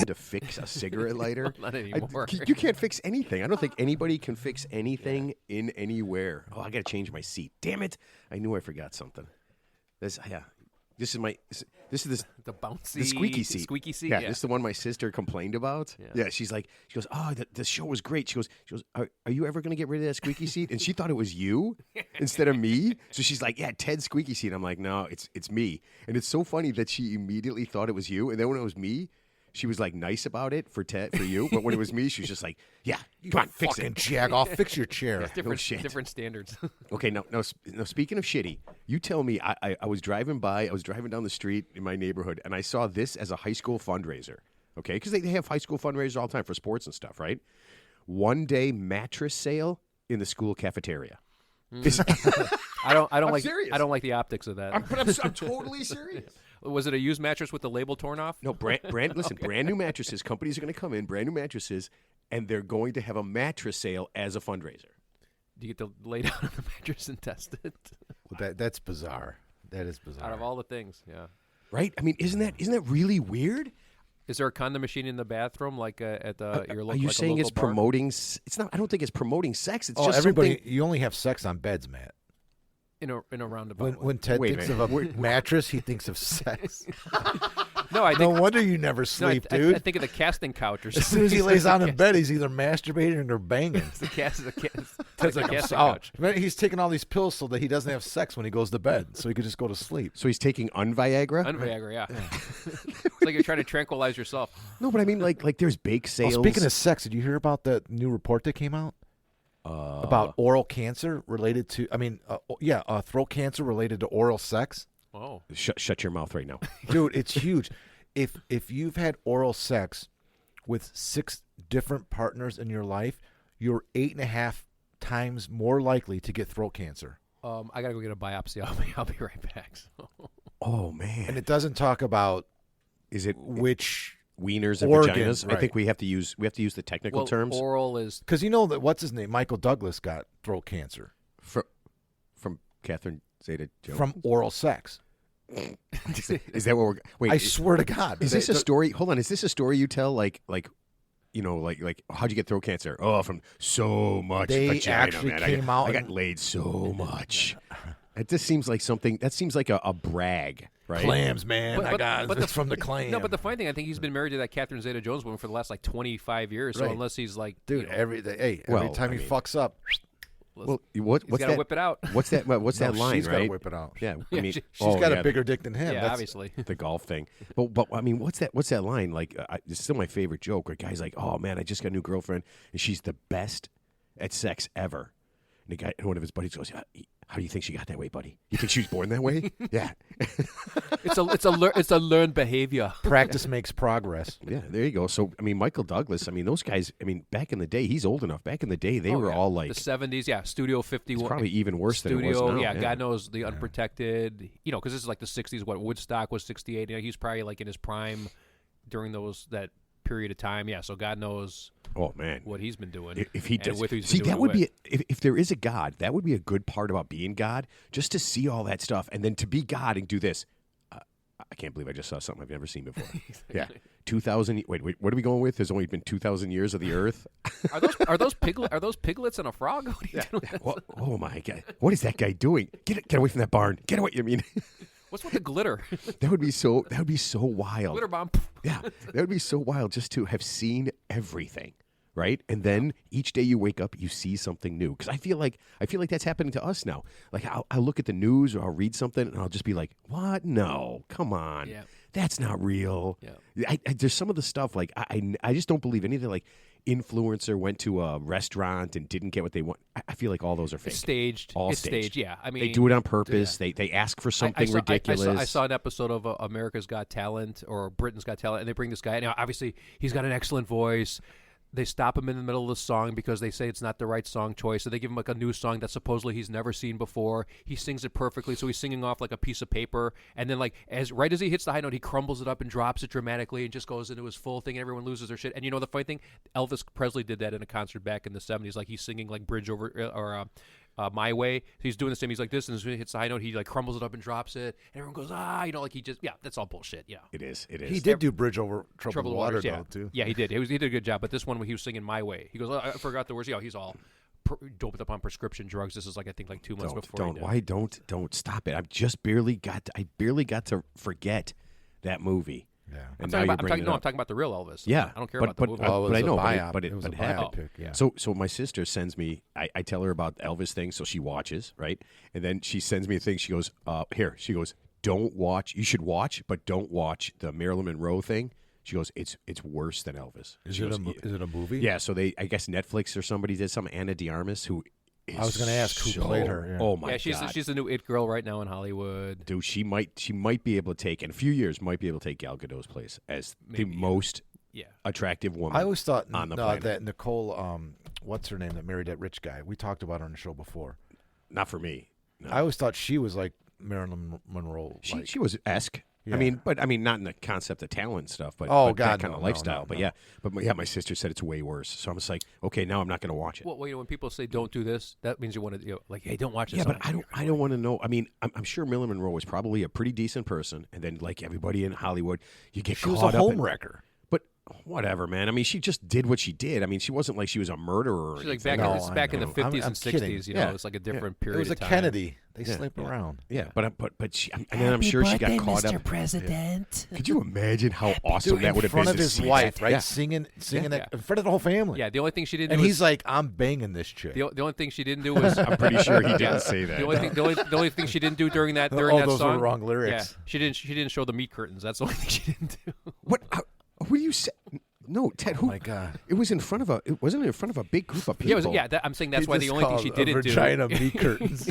to fix a cigarette lighter. Not anymore. You can't fix anything. I don't think anybody can fix anything in anywhere. Oh, I got to change my seat. Damn it! I knew I forgot something. This is the bouncy, the squeaky seat. Squeaky seat. Yeah, this is the one my sister complained about. Yeah, she goes, oh, the show was great. She goes, are you ever going to get rid of that squeaky seat? And she thought it was you instead of me. So she's like, yeah, Ted's squeaky seat. I'm like, no, it's me. And it's so funny that she immediately thought it was you. And then when it was me, she was like nice about it for you. But when it was me, she was just like, yeah, come on, fix fucking it. jag off, fix your chair. Different standards. Okay, no. Speaking of shitty, you tell me. I was driving down the street in my neighborhood, and I saw this as a high school fundraiser. Okay, because they have high school fundraisers all the time for sports and stuff, right? 1-day mattress sale in the school cafeteria. I don't like. serious. I don't like the optics of that. I'm totally serious. Was it a used mattress with the label torn off? No, brand new mattresses. Companies are going to come in, brand new mattresses, and they're going to have a mattress sale as a fundraiser. Do you get to lay down on the mattress and test it? Well, that's bizarre. That is bizarre. Out of all the things, yeah. Right? I mean, isn't that really weird? Is there a condom machine in the bathroom, like at your local? Are you saying it's bar? promoting? It's not. I don't think it's promoting sex. It's Oh, just everybody! something. You only have sex on beds, Matt. in a roundabout way? When Ted Wait a thinks minute. of a mattress, he thinks of sex. No, I No think wonder you never sleep, dude. I think of the casting couch or something. As soon as he lays down in bed, he's either masturbating or banging. It's the casting Ted's like, casting oh, couch. he's taking all these pills so that he doesn't have sex when he goes to bed, so he could just go to sleep. So he's taking Unviagra. Unviagra, yeah. It's like you're trying to tranquilize yourself. No, but I mean, like there's bake sales. Oh, speaking of sex, did you hear about that new report that came out about oral cancer related to? Throat cancer related to oral sex. Oh, Shut your mouth right now. Dude, it's huge. If you've had oral sex with 6 different partners in your life, you're 8.5 times more likely to get throat cancer. I gotta go get a biopsy. I'll be right back. So. Oh man! And it doesn't talk about Is it which wieners and organ, vaginas? right. I think we have to use the technical terms. Oral is because you know that what's his name? Michael Douglas got throat cancer From Catherine Zeta-Jones. from oral sex. Is that what we're? Wait, I swear to God. is this a story? Hold on. Is this a story you tell? Like how'd you get throat cancer? Oh, from so much They vagina, actually man. came out I got and- laid so much. It just seems like something. That seems like a brag, right? Clams, man. But it's from the clam. No, but the funny thing, I think he's been married to that Catherine Zeta-Jones woman for the last 25 years. So Right. unless he's like, Dude, every time he fucks up, Well, he's what's got to that? whip it out. What's that? What's that line? she's right? gotta whip it out. Yeah, Yeah, I mean, she's She's got yeah, a bigger dick than him. Yeah, That's- obviously. the golf thing. But I mean, what's that line? Like, it's still my favorite joke. Where a guy's like, "Oh man, I just got a new girlfriend, and she's the best at sex ever." And one of his buddies goes, "How do you think she got that way, buddy? You think she was born that way?" Yeah, It's a learned behavior. Practice makes progress. yeah. There you go. So I mean, Michael Douglas. I mean, those guys. I mean, back in the day, he's old enough. Back in the day, they were all like the 70s. Yeah, Studio it's 51. probably even worse than it Studio, was now. yeah, God knows the unprotected. You know, because this is like the 60s. What Woodstock was 68. You know, he's probably like in his prime during that period of time. Yeah, so God knows. Oh man, what he's been doing. If he and does, with who he's see, been doing that would it be if there is a God, that would be a good part about being God, just to see all that stuff, and then to be God and do this. I can't believe I just saw something I've never seen before. Yeah, 2,000. Wait, what are we going with? There's only been 2,000 years of the Earth. Are those piglets and a frog? What are you doing? Oh my God, what is that guy doing? Get away from that barn. Get away. I mean, What's with the glitter? that would be so wild. Glitter bomb. Yeah, that would be so wild just to have seen everything, right? And then each day you wake up, you see something new. Because I feel like that's happening to us now. Like I'll look at the news or I'll read something and I'll just be like, "What? No, come on, Yeah. that's not real." Yeah. There's some of the stuff like I just don't believe anything. Like influencer went to a restaurant and didn't get what they want. I feel like all those are fake. It's staged. All it's staged. Yeah, I mean they do it on purpose. They ask for something ridiculous. I saw an episode of America's Got Talent or Britain's Got Talent, and they bring this guy. Now, obviously, he's got an excellent voice. They stop him in the middle of the song because they say it's not the right song choice. So they give him like a new song that supposedly he's never seen before. He sings it perfectly, so he's singing off like a piece of paper. And then like as he hits the high note, he crumbles it up and drops it dramatically and just goes into his full thing. And everyone loses their shit. And you know the funny thing, Elvis Presley did that in a concert back in the 70s. Like he's singing like Bridge Over My Way. So he's doing the same. He's like this, and as soon as he hits the high note, he like crumbles it up and drops it, and everyone goes, like he just, that's all bullshit. Yeah, it is. He did do Bridge Over Troubled Water, though, too. Yeah, he did. He did a good job. But this one, when he was singing My Way, he goes, I forgot the words. He's all doped up on prescription drugs. This is like, I think, like 2 months before. Don't stop it. I barely got to forget that movie. Yeah, I'm talking about the real Elvis. Yeah, I don't care about the movie. I know, but it happened. Pick, yeah. So my sister sends me. I tell her about the Elvis thing, so she watches, right, and then she sends me a thing. She goes, here. She goes, don't watch. You should watch, but don't watch the Marilyn Monroe thing. She goes, it's worse than Elvis. Is it a movie? Yeah. So I guess Netflix or somebody did some. Anna de Armas, who. I was going to ask who played her. Yeah. Oh my God! She's the new it girl right now in Hollywood. Dude, she might be able to take in a few years. Might be able to take Gal Gadot's place as the most attractive woman. I always thought on the planet. That Nicole, what's her name, that married that rich guy. We talked about her on the show before. Not for me. No. I always thought she was like Marilyn Monroe. She was esque. Yeah. I mean, not in the concept of talent stuff, but that kind of lifestyle. No. My sister said it's way worse. So I'm just like, okay, now I'm not going to watch it. Well, when people say don't do this, that means you want to, like, hey, don't watch this. Yeah, but I don't want to know. I mean, I'm sure Marilyn Monroe was probably a pretty decent person, and then like everybody in Hollywood, you get caught up. She was a home wrecker. But whatever, man. I mean, she just did what she did. I mean, she wasn't like she was a murderer. She's like back in the 50s and 60s. You know, it's like a different period. It was of time. Kennedy. They slept around. Yeah, but she, and then I'm sure she got caught Mr. up. President. Yeah. Could you imagine how awesome that would have been? In front of his wife, that? right? Yeah. Singing that in front of the whole family. Yeah, the only thing she didn't do and was, he's like, I'm banging this chick. The only thing she didn't do was I'm pretty sure he didn't say that. The only thing she didn't do during that those song. were the wrong lyrics. Yeah, she didn't show the meat curtains. That's the only thing she didn't do. What do you say? No, Ted. Oh my God! It was in front of it wasn't in front of a big group of people. I'm saying that's why the only thing she didn't do. Vagina meat curtains.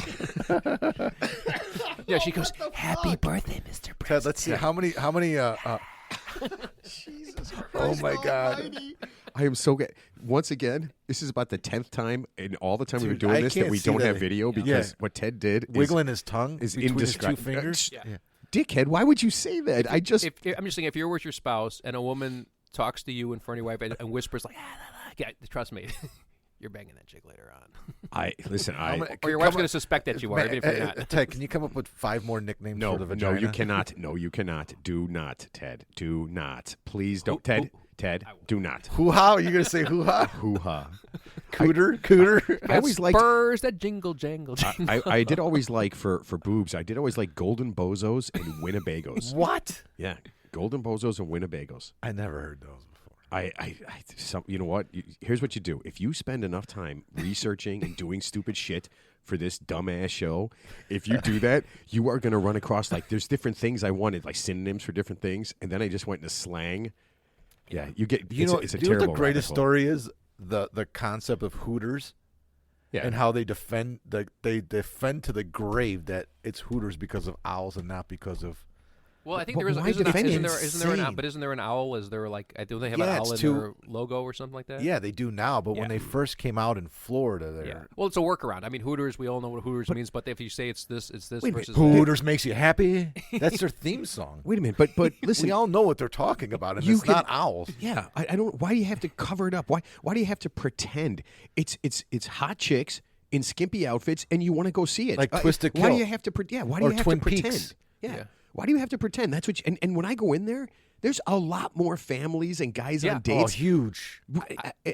Yeah, she goes, Happy birthday, Mr. President. Ted, let's see how many. Jesus Christ! Oh my God! Almighty. I am so good. Once again, this is about the 10th time in all the time we were doing I this that can't we see don't that. have video because what Ted did wiggling his tongue is between his two indescribable. fingers. Yeah. Dickhead, why would you say that? I'm just saying, if you're with your spouse and a woman talks to you in front of your wife and whispers like, trust me, you're banging that chick later on. Or your wife's going to suspect that you are, even if you're not. Ted, can you come up with 5 more nicknames for the vagina? No, you cannot. No, you cannot. Do not, Ted. Do not. Please don't. Ted, do not. Hoo-ha? Are you going to say hoo-ha? Hoo-ha. Cooter? I always liked spurs that jingle, jangle, jingle. I did always like, for boobs, I did always like golden bozos and Winnebagos. What? Yeah, golden bozos and Winnebagos. I never heard those before. You know what? Here's what you do. If you spend enough time researching and doing stupid shit for this dumbass show, if you do that, you are going to run across, like, there's different things I wanted, like synonyms for different things, and then I just went into slang. Yeah, you get. It's a terrible. What the greatest story is? The concept of Hooters. Yeah. And how they defend to the grave that it's Hooters because of owls and not because of. Well, I think But isn't there an owl? Is there like, do they have an owl in their logo or something like that? Yeah, they do now. But when they first came out in Florida, well, it's a workaround. I mean, Hooters. We all know what Hooters means. But if you say it's this versus Hooters makes you happy. That's their theme song. Wait a minute, but listen, we all know what they're talking about, and it's not owls. Yeah, I don't. Why do you have to cover it up? Why do you have to pretend? It's hot chicks in skimpy outfits, and you want to go see it. Like Twisted Kill. Why do you have to pretend? Why do you have Twin to pretend? Peaks. Yeah. Why do you have to pretend? That's what. And when I go in there, there's a lot more families and guys on dates. Oh, huge.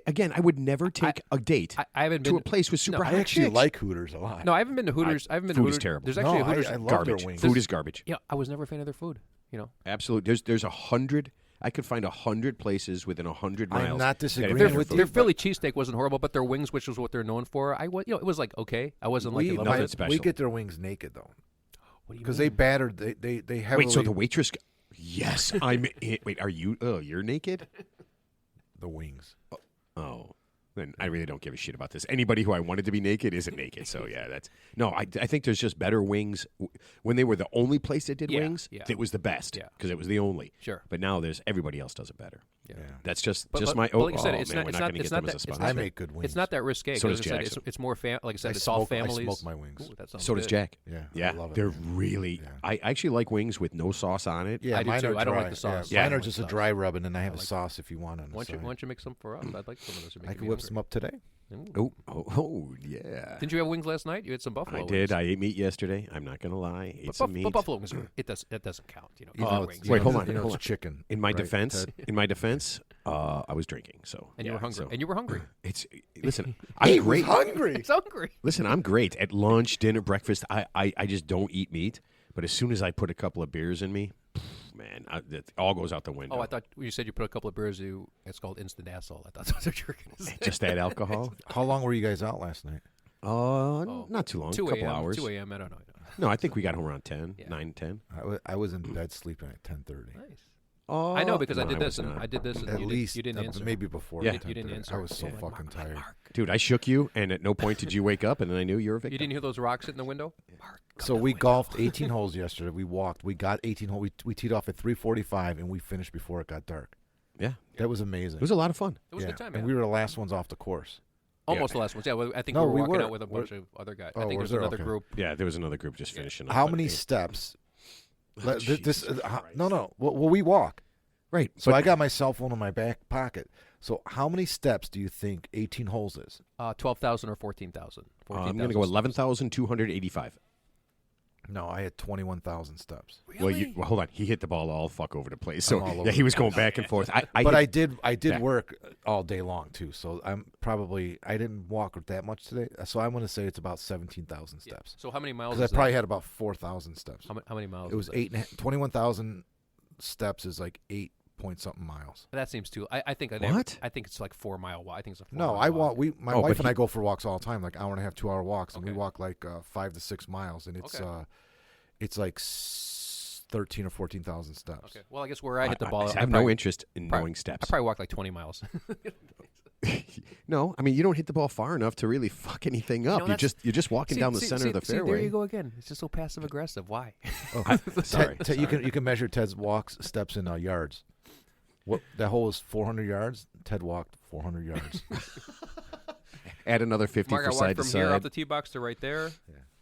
Again, I would never take a date I haven't to been a place with super hot I actually chicks. like Hooters a lot. No, I haven't been to Hooters. I haven't been to Food Hooters. is terrible. There's actually a Hooters. I love garbage. their wings. Food is garbage. Yeah, I was never a fan of their food. Absolutely. There's 100. I could find 100 places within 100 miles. I'm not disagreeing that have with food. Their Philly cheesesteak wasn't horrible, but their wings, which was what they're known for, it was like okay. I wasn't like nothing loving it. special. We get their wings naked though, What do you because mean? they battered. They heavily. Wait, so the waitress? Yes, I'm. Wait, are you? Oh, you're naked? the wings. Oh, then I really don't give a shit about this. Anybody who I wanted to be naked isn't naked. So yeah, that's no. I think there's just better wings. When they were the only place that did wings, it was the best because it was the only. Sure. But now everybody else does it better. Yeah. That's just But my. like I said, oh it's man, not. we're It's not not. going to It's get not them as a that. It's sponsor. I not, make good wings. it's not that risque. So does As I said, Jack. it's more like I said. I It's all smoke- I families. smoke my wings. Ooh, that sounds So does good. Jack. Yeah, I love it. they're really. Yeah. I actually like wings with no sauce on it. Yeah, I do mine too. are I don't like dry. the sauce. Yeah, Yeah. mine I are don't just a like dry rub, and then I have a sauce if you want on the Why side. don't you mix some for us? I'd like some of those. I could whip some up today. Oh, yeah. Didn't you have wings last night? You had some buffalo. I wings. did. I ate meat yesterday. I'm not gonna lie. Ate some meat. But buffalo wings, that doesn't count. Wings. Wait, hold on. You know, hold it's on. chicken. In my right, defense, Ted? I was drinking. So And yeah, you were hungry. so- And you were hungry. Listen. I'm great. hungry. He's hungry. Listen, I'm great at lunch, dinner, breakfast. I just don't eat meat. But as soon as I put a couple of beers in me, man, it all goes out the window. Oh, I thought you said you put a couple of beers. It's called instant asshole. I thought that's what you were going to say. Just add alcohol. How long were you guys out last night? Not too long. 2 a couple a.m. hours. 2 a.m. I don't know. No, I think we got home around 10, Yeah. 9, 10. I was in bed sleeping at 10:30. Nice. Oh, I know because I no, did this was and not. I did this and At you least didn't answer. maybe before. Yeah. 10:30. You didn't answer. I was so Yeah. fucking tired. Dude, I shook you, and at no point did you wake up, and then I knew you were a victim. You didn't hear those rocks hitting the window? So we golfed 18 holes yesterday. We walked. We got 18 holes. We teed off at 3:45 and we finished before it got dark. Yeah, That was amazing. it was a lot of fun. It was a good time. And Yeah. we were the last ones off the course. Almost the last ones. Yeah, I think No, we were we walking were. out with a bunch of other guys. Oh, I think was there's there? another Okay. group. Yeah, there was another group just finishing up. How but many it- steps? Jesus No, no. Well, we walk. Right. So I got my cell phone in my back pocket. So how many steps do you think 18 holes is? 12,000 or 14,000. I'm going to go 11,285. No, I had 21,000 steps. Really? Well, hold on. He hit the ball all fuck over the place. So I'm all yeah, over he was going back and forth. But hit- I did Yeah. work all day long too. So I didn't walk that much today. So I'm going to say it's about 17,000 Yeah. steps. So how many miles Because is I probably that? had about 4,000 steps. How many miles? It was is 21,000 steps is like 8 point something miles. That seems too. I think What? I think it's like 4 mile walk. I think it's a 4 No, mile I walk. walk. My Oh, wife but and I he- go for walks all the time, like hour and a half, 2 hour walks, and we Okay. walk like 5 to 6 miles, and it's like 13 or 14,000 steps. Okay. Well, I guess where I hit the ball, I have no interest in knowing I steps. probably walked like 20 miles. No, I mean you don't hit the ball far enough to really fuck anything up. know, You're just walking down the center of the There fairway. you go again. It's just so passive aggressive. Why? Sorry. Ted, you can measure Ted's walks steps in yards. What that hole is 400 yards. Ted walked 400 yards. Add another 50 Mark, I for walked side to from here off side. the tee box to right there,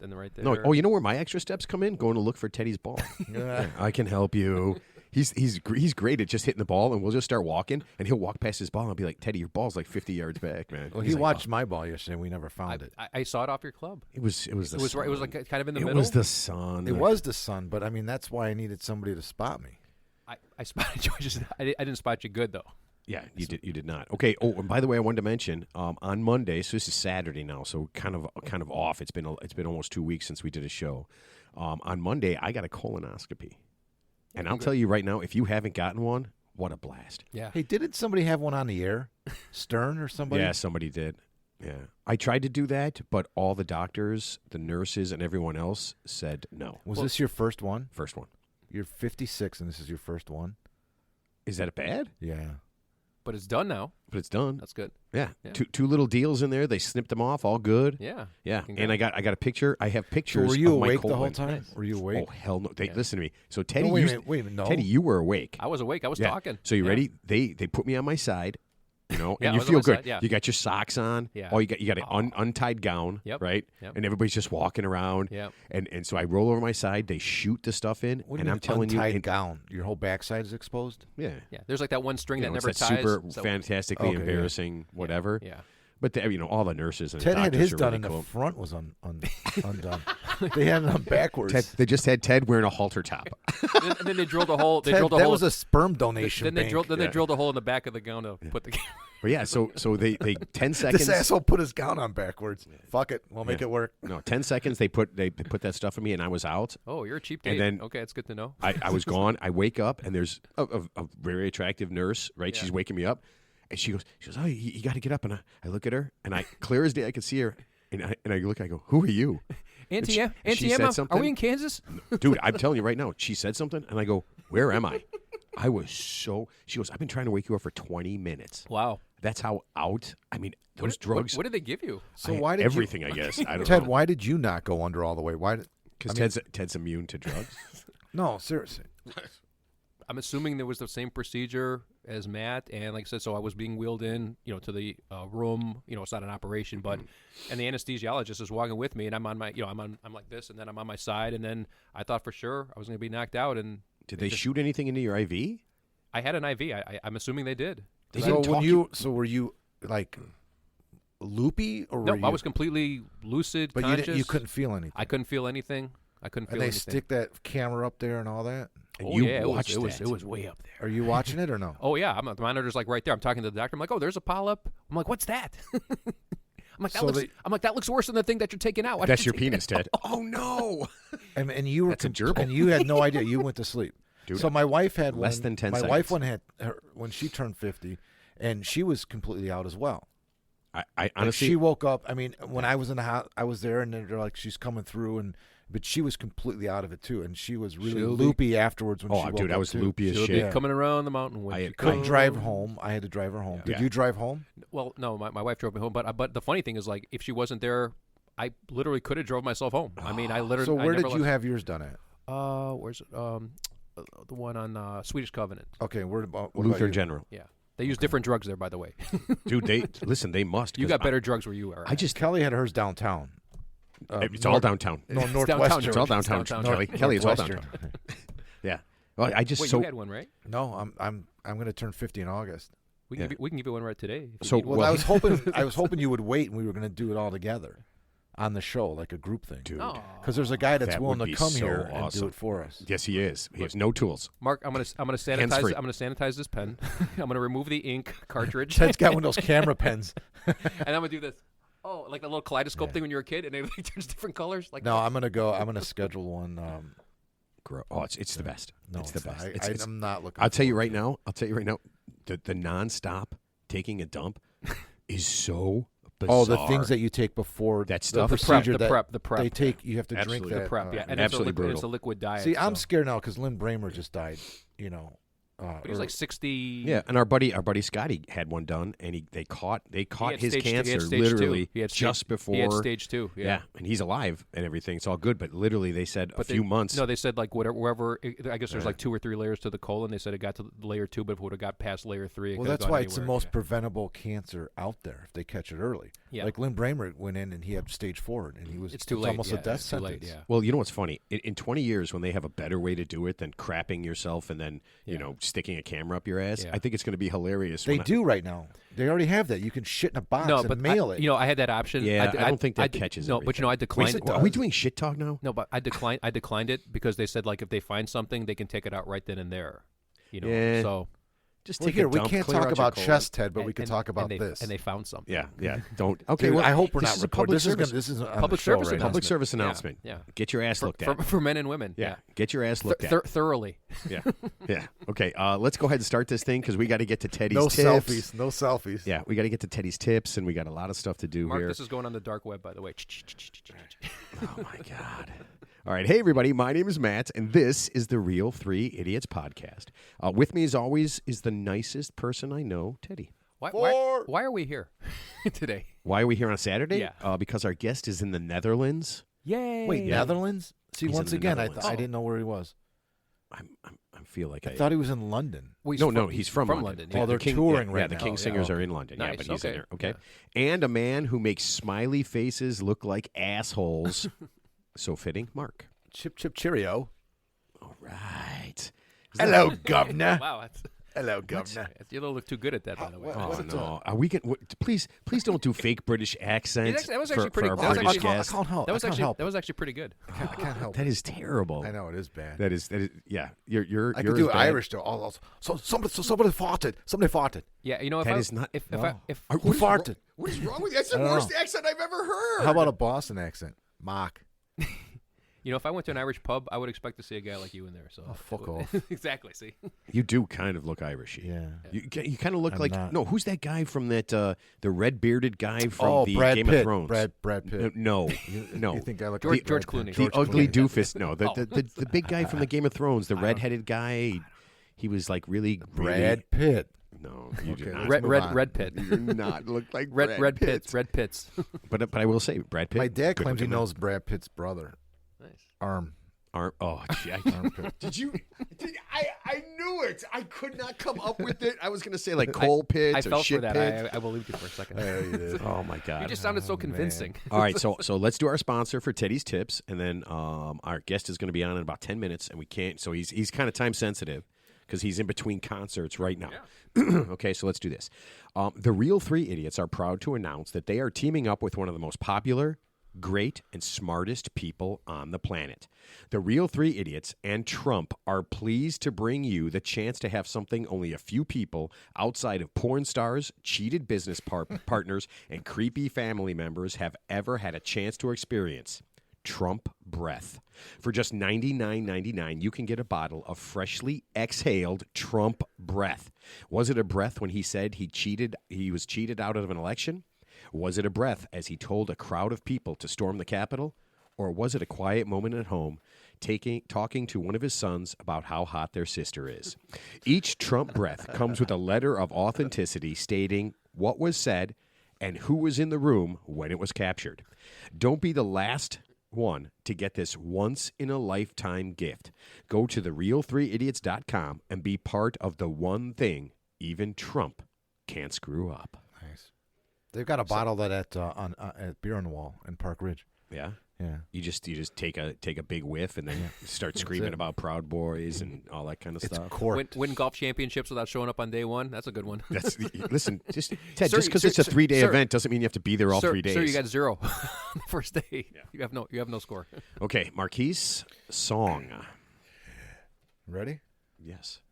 then right there. No, oh, you know where my extra steps come in? Going to look for Teddy's ball. Yeah. I can help you. He's great at just hitting the ball, and we'll just start walking, and he'll walk past his ball, and I'll be like, Teddy, your ball's like 50 yards back, man. Well, He's he like, watched my ball yesterday. and We never found it. I saw it off your club. It was the It was sun. right. It was like kind of in the It middle. was the sun. It was the sun, but I mean that's why I needed somebody to spot me. I spotted you. I didn't spot you good though. Yeah, you did not. Okay. Oh, and by the way, I wanted to mention on Monday. So this is Saturday now. So kind of off. It's been almost 2 weeks since we did a show. On Monday, I got a colonoscopy, and I'll tell you right now, if you haven't gotten one, what a blast. Yeah. Hey, didn't somebody have one on the air? Stern or somebody? Yeah, somebody did. Yeah, I tried to do that, but all the doctors, the nurses, and everyone else said no. Was this your first one? First one. You're 56 and this is your first one? Is that bad? Yeah. But it's done now. But it's done. That's good. Yeah. Yeah. Two little deals in there. They snipped them off. All good. Yeah. Yeah. Congrats. And I got a picture. I have So pictures. were you of my awake the whole colon. time? Were you awake? Oh hell no! Yeah. Listen to me. So Teddy, No, wait a used- minute, wait a minute, no. Teddy, you were awake. I was awake. I was Yeah. talking. So you Yeah. ready? They put me on my side, Yeah, and I you was on feel my good. side, yeah. You got your socks on. Yeah. Oh, you got an untied gown. Yep. Right. Yep. And everybody's just walking around. Yep. And so I roll over my side. They shoot the stuff in, What do and you I'm mean telling you, untied and- gown? Your whole backside is exposed? yeah. Yeah. There's like that one string You that know, it's never that ties. super so- fantastically Okay, yeah. embarrassing, whatever. Yeah. But all the nurses and Ted had doctors his are done really and cool. the front was undone. They had it on backwards. Ted, they just had Ted wearing a halter top. and then they drilled a hole. They Ted, drilled a that hole. was a sperm donation Then they bank. drilled. Then they Yeah. drilled a hole in the back of the gown to put the. But yeah, so they 10 seconds. This asshole put his gown on backwards. Fuck it, we'll make Yeah. it work. No, 10 seconds. They put that stuff in me, and I was out. Oh, you're a cheap And date. then- Okay, it's good to know. I was gone. I wake up, and there's a very attractive nurse. Right, Yeah. she's waking me up, and she goes, oh, you got to get up. And I look at her, and I clear as day, I can see her, and I look, I go, who are you, Auntie she Emma, said are something. we in Kansas? dude? I'm telling you right now. She said something, and I go, where am I? I was so. She goes, I've been trying to wake you up for 20 minutes. Wow. That's how out. I mean, those drugs. What did they give you? So why did everything? I guess. I don't Ted, know. why did you not go under all the way? Why? Because Ted's immune to drugs. No, seriously. I'm assuming there was the same procedure as Matt, and like I said, so I was being wheeled in, to the room. It's not an operation, but and the anesthesiologist is walking with me, and I'm on my, I'm like this, and then I'm on my side, and then I thought for sure I was going to be knocked out, and Did they shoot anything into your IV? I had an IV. I'm assuming they did. They So didn't when talk you, so were you like loopy, or No, were you, I was completely lucid, but conscious. you couldn't feel anything. I couldn't feel anything. And they stick that camera up there and all that. And Oh you yeah, watched it was that. it was way up there. Are you watching it or no? Oh yeah, the monitor's like right there. I'm talking to the doctor. I'm like, oh, there's a polyp. I'm like, what's that? I'm like, that looks worse than the thing that you're taking out. Why That's did your you take penis, it out? Ted. Oh no! And you were That's a gerbil. and you had no idea. You went to sleep. Dude, so my wife had less one, than 10 My seconds. wife one had her when she turned 50, and she was completely out as well. I Like, honestly, she woke up. I mean, when I was in the house, I was there, and they're like, she's coming through, but she was completely out of it too, and she was really She'll be- loopy afterwards when she woke dude, I up was too. loopy as She'll shit. be coming around the mountain when I she Couldn't comes. drive home. I had to drive her home. Did Yeah. you drive home? Well, no, my wife drove me home. But the funny thing is, like, if she wasn't there, I literally could have drove myself home. I mean, I literally. So I where never did you left- have yours done at? Where's it? The one on Swedish Covenant. Okay, what about Lutheran you? General, Yeah, they use different drugs there, by the way. dude. They must. You 'cause got better drugs where you were. I just, Kelly had hers downtown. it's all downtown. No, It's northwestern. downtown, It's all George. downtown, It's downtown. Kelly. Kelly, it's all Northwestern. downtown. Yeah. Well, I just Wait, so you had one, right? No, I'm going to turn 50 in August. We can give you one right today. if you So- need one. Well, Well, I was hoping you would wait and we were going to do it all together on the show, like a group thing. dude. Oh. Because there's a guy that's That willing would to be come so here and do awesome. it for us. Yes, he is. He has no tools. Mark, I'm gonna sanitize. Hands-free. I'm gonna sanitize this pen. I'm gonna remove the ink cartridge. Ted's got one of those camera pens. and I'm gonna do this. Oh, like the little kaleidoscope thing when you're a kid, and it turns different colors. Like No, I'm going to schedule one. Oh, it's the best. No, it's the not. best. It's- I'm not looking. I'll tell you forward right to it. now. The nonstop taking a dump is so bizarre. Oh, the things that you take before That the stuff? the prep, procedure the that prep, the prep. they take. You have to Absolutely. drink The that. prep, yeah, and absolutely it's brutal. a liquid diet. See, I'm so. scared now because Lynn Bramer just died. You know, But he was like 60. Yeah, and our buddy Scotty had one done, and they caught He had his stage- he had cancer stage literally two. He had just stage, before. He had stage 2. yeah, and he's alive and everything. It's all good, but literally they said a few months. No, they said like wherever. I guess there's like 2 or 3 layers to the colon. They said it got to layer 2, but if it would have got past layer 3, it well, could have that's gone why it's the anywhere. most Yeah. preventable cancer out there if they catch it early. Yeah. Like Lynn Bramer went in and he had stage 4, and he was. It's too late. almost yeah, a death it's too sentence. late. Yeah. Well, you know what's funny? In 20 years, when they have a better way to do it than crapping yourself and then sticking a camera up your ass, Yeah. I think it's going to be hilarious. They when do right now. They already have that. You can shit in a box No, and but mail it. I had that option. Yeah, I don't think that catches No, but I everything. declined. Wait, it. Are we doing shit talk now? No, but I declined it because they said like if they find something, they can take it out right then and there. Yeah. So Just Well, take here, a we dump, can't clear talk out your about colon. chest, Ted, but we and- can talk about and they, this. And they found something. Yeah. Don't. Okay, Dude, well, I hope we're this not is a recording. public This is service. this is on Public the show service right now. Public announcement. service Yeah, announcement. yeah. Get your ass looked at. For men and women. Yeah. Get your ass looked at. Thoroughly. Yeah. Yeah. Okay. Let's go ahead and start this thing because we got to get to Teddy's No tips. selfies. No selfies. Yeah, we got to get to Teddy's tips, and we got a lot of stuff to do Mark, here. this is going on the dark web, by the way. Oh my God. All right. Hey, everybody. My name is Matt, and this is the Real 3 Idiots podcast. With me, as always, is the nicest person I know, Teddy. Why are we here today? Why are we here on a Saturday? Yeah. Because our guest is in the Netherlands. Yay! Wait, Netherlands? See, He's once in the again, Netherlands. I didn't know where he was. I feel like I thought he was in London. No, he's from London. Oh, they're King, touring yeah, right yeah, the now. King Yeah, Singers okay. are in London. Yeah, Nice, but he's in okay. there. Okay. And a man who makes smiley faces look like assholes. So fitting. Mark. Chip, chip, cheerio. All right. Hello, governor. Wow, that's, Hello, governor. you don't look too good at that, by the way. Oh, What's it no. Are we getting, please don't do fake British accents That was for, actually pretty for good. our That British was I guests. can't help. That was I can't actually help. that was actually pretty good. I can't help. That is terrible. I know it is bad. That is, yeah. You're I you're could do as bad. Irish though. So somebody farted. Somebody farted. Yeah, you know if That I, is not- if no. I, if Who farted? What is wrong with you? That's the I don't worst know. accent I've ever heard. How about a Boston accent? Mark. if I went to an Irish pub, I would expect to see a guy like you in there. So Oh, fuck off. exactly. See, You do kind of look Irishy. Yeah. You kind of look I'm like not. no. Who's that guy from that the red bearded guy from Oh, the Brad Game Pitt. of Thrones? Brad Pitt. No, no. You think I look George- like George Brad Pitt? Clooney. The ugly doofus. No, the big guy from the Game of Thrones, the don't- redheaded guy. He was like really Brad Pitt. No, you do Okay, not. let's move on. red pit, You do not look like red Brad Pitt. red pits. But I will say, Brad Pitt. My dad good claims he looking man. knows Brad Pitt's brother. Nice. Oh, gee, Armpit. did you? I knew it. I could not come up with it. I was going to say like coal pits I or felt shit for that. pits. I believed you for a second. There you did. Oh my God. You just sounded so convincing. All right, so let's do our sponsor for Teddy's tips, and then our guest is going to be on in about 10 minutes, and we can't. So he's kind of time sensitive because he's in between concerts right now. Okay, so let's do this. The Real Three Idiots are proud to announce that they are teaming up with one of the most popular, great, and smartest people on the planet. The Real Three Idiots and Trump are pleased to bring you the chance to have something only a few people outside of porn stars, cheated business partners, and creepy family members have ever had a chance to experience. Trump breath. For just $99.99, you can get a bottle of freshly exhaled Trump breath. Was it a breath when he said he was cheated out of an election? Was it a breath as he told a crowd of people to storm the Capitol? Or was it a quiet moment at home, talking to one of his sons about how hot their sister is? Each Trump breath comes with a letter of authenticity stating what was said and who was in the room when it was captured. Don't be the last one to get this once-in-a-lifetime gift. Go to thereal3idiots.com and be part of the one thing even Trump can't screw up. Nice. They've got a bottle that at Beer on the Wall in Park Ridge. Yeah? Yeah. You just take a big whiff and then start screaming about Proud Boys and all that kind of It's stuff. corked. Win golf championships without showing up on day one. That's a good one. Listen, Ted, Sir, just because sir, it's a 3-day sir, event doesn't mean you have to be there all Sir, 3 days. Sir, you got 0 on the first day. Yeah. You have no score. Okay, Marquise, song. Ready? Yes.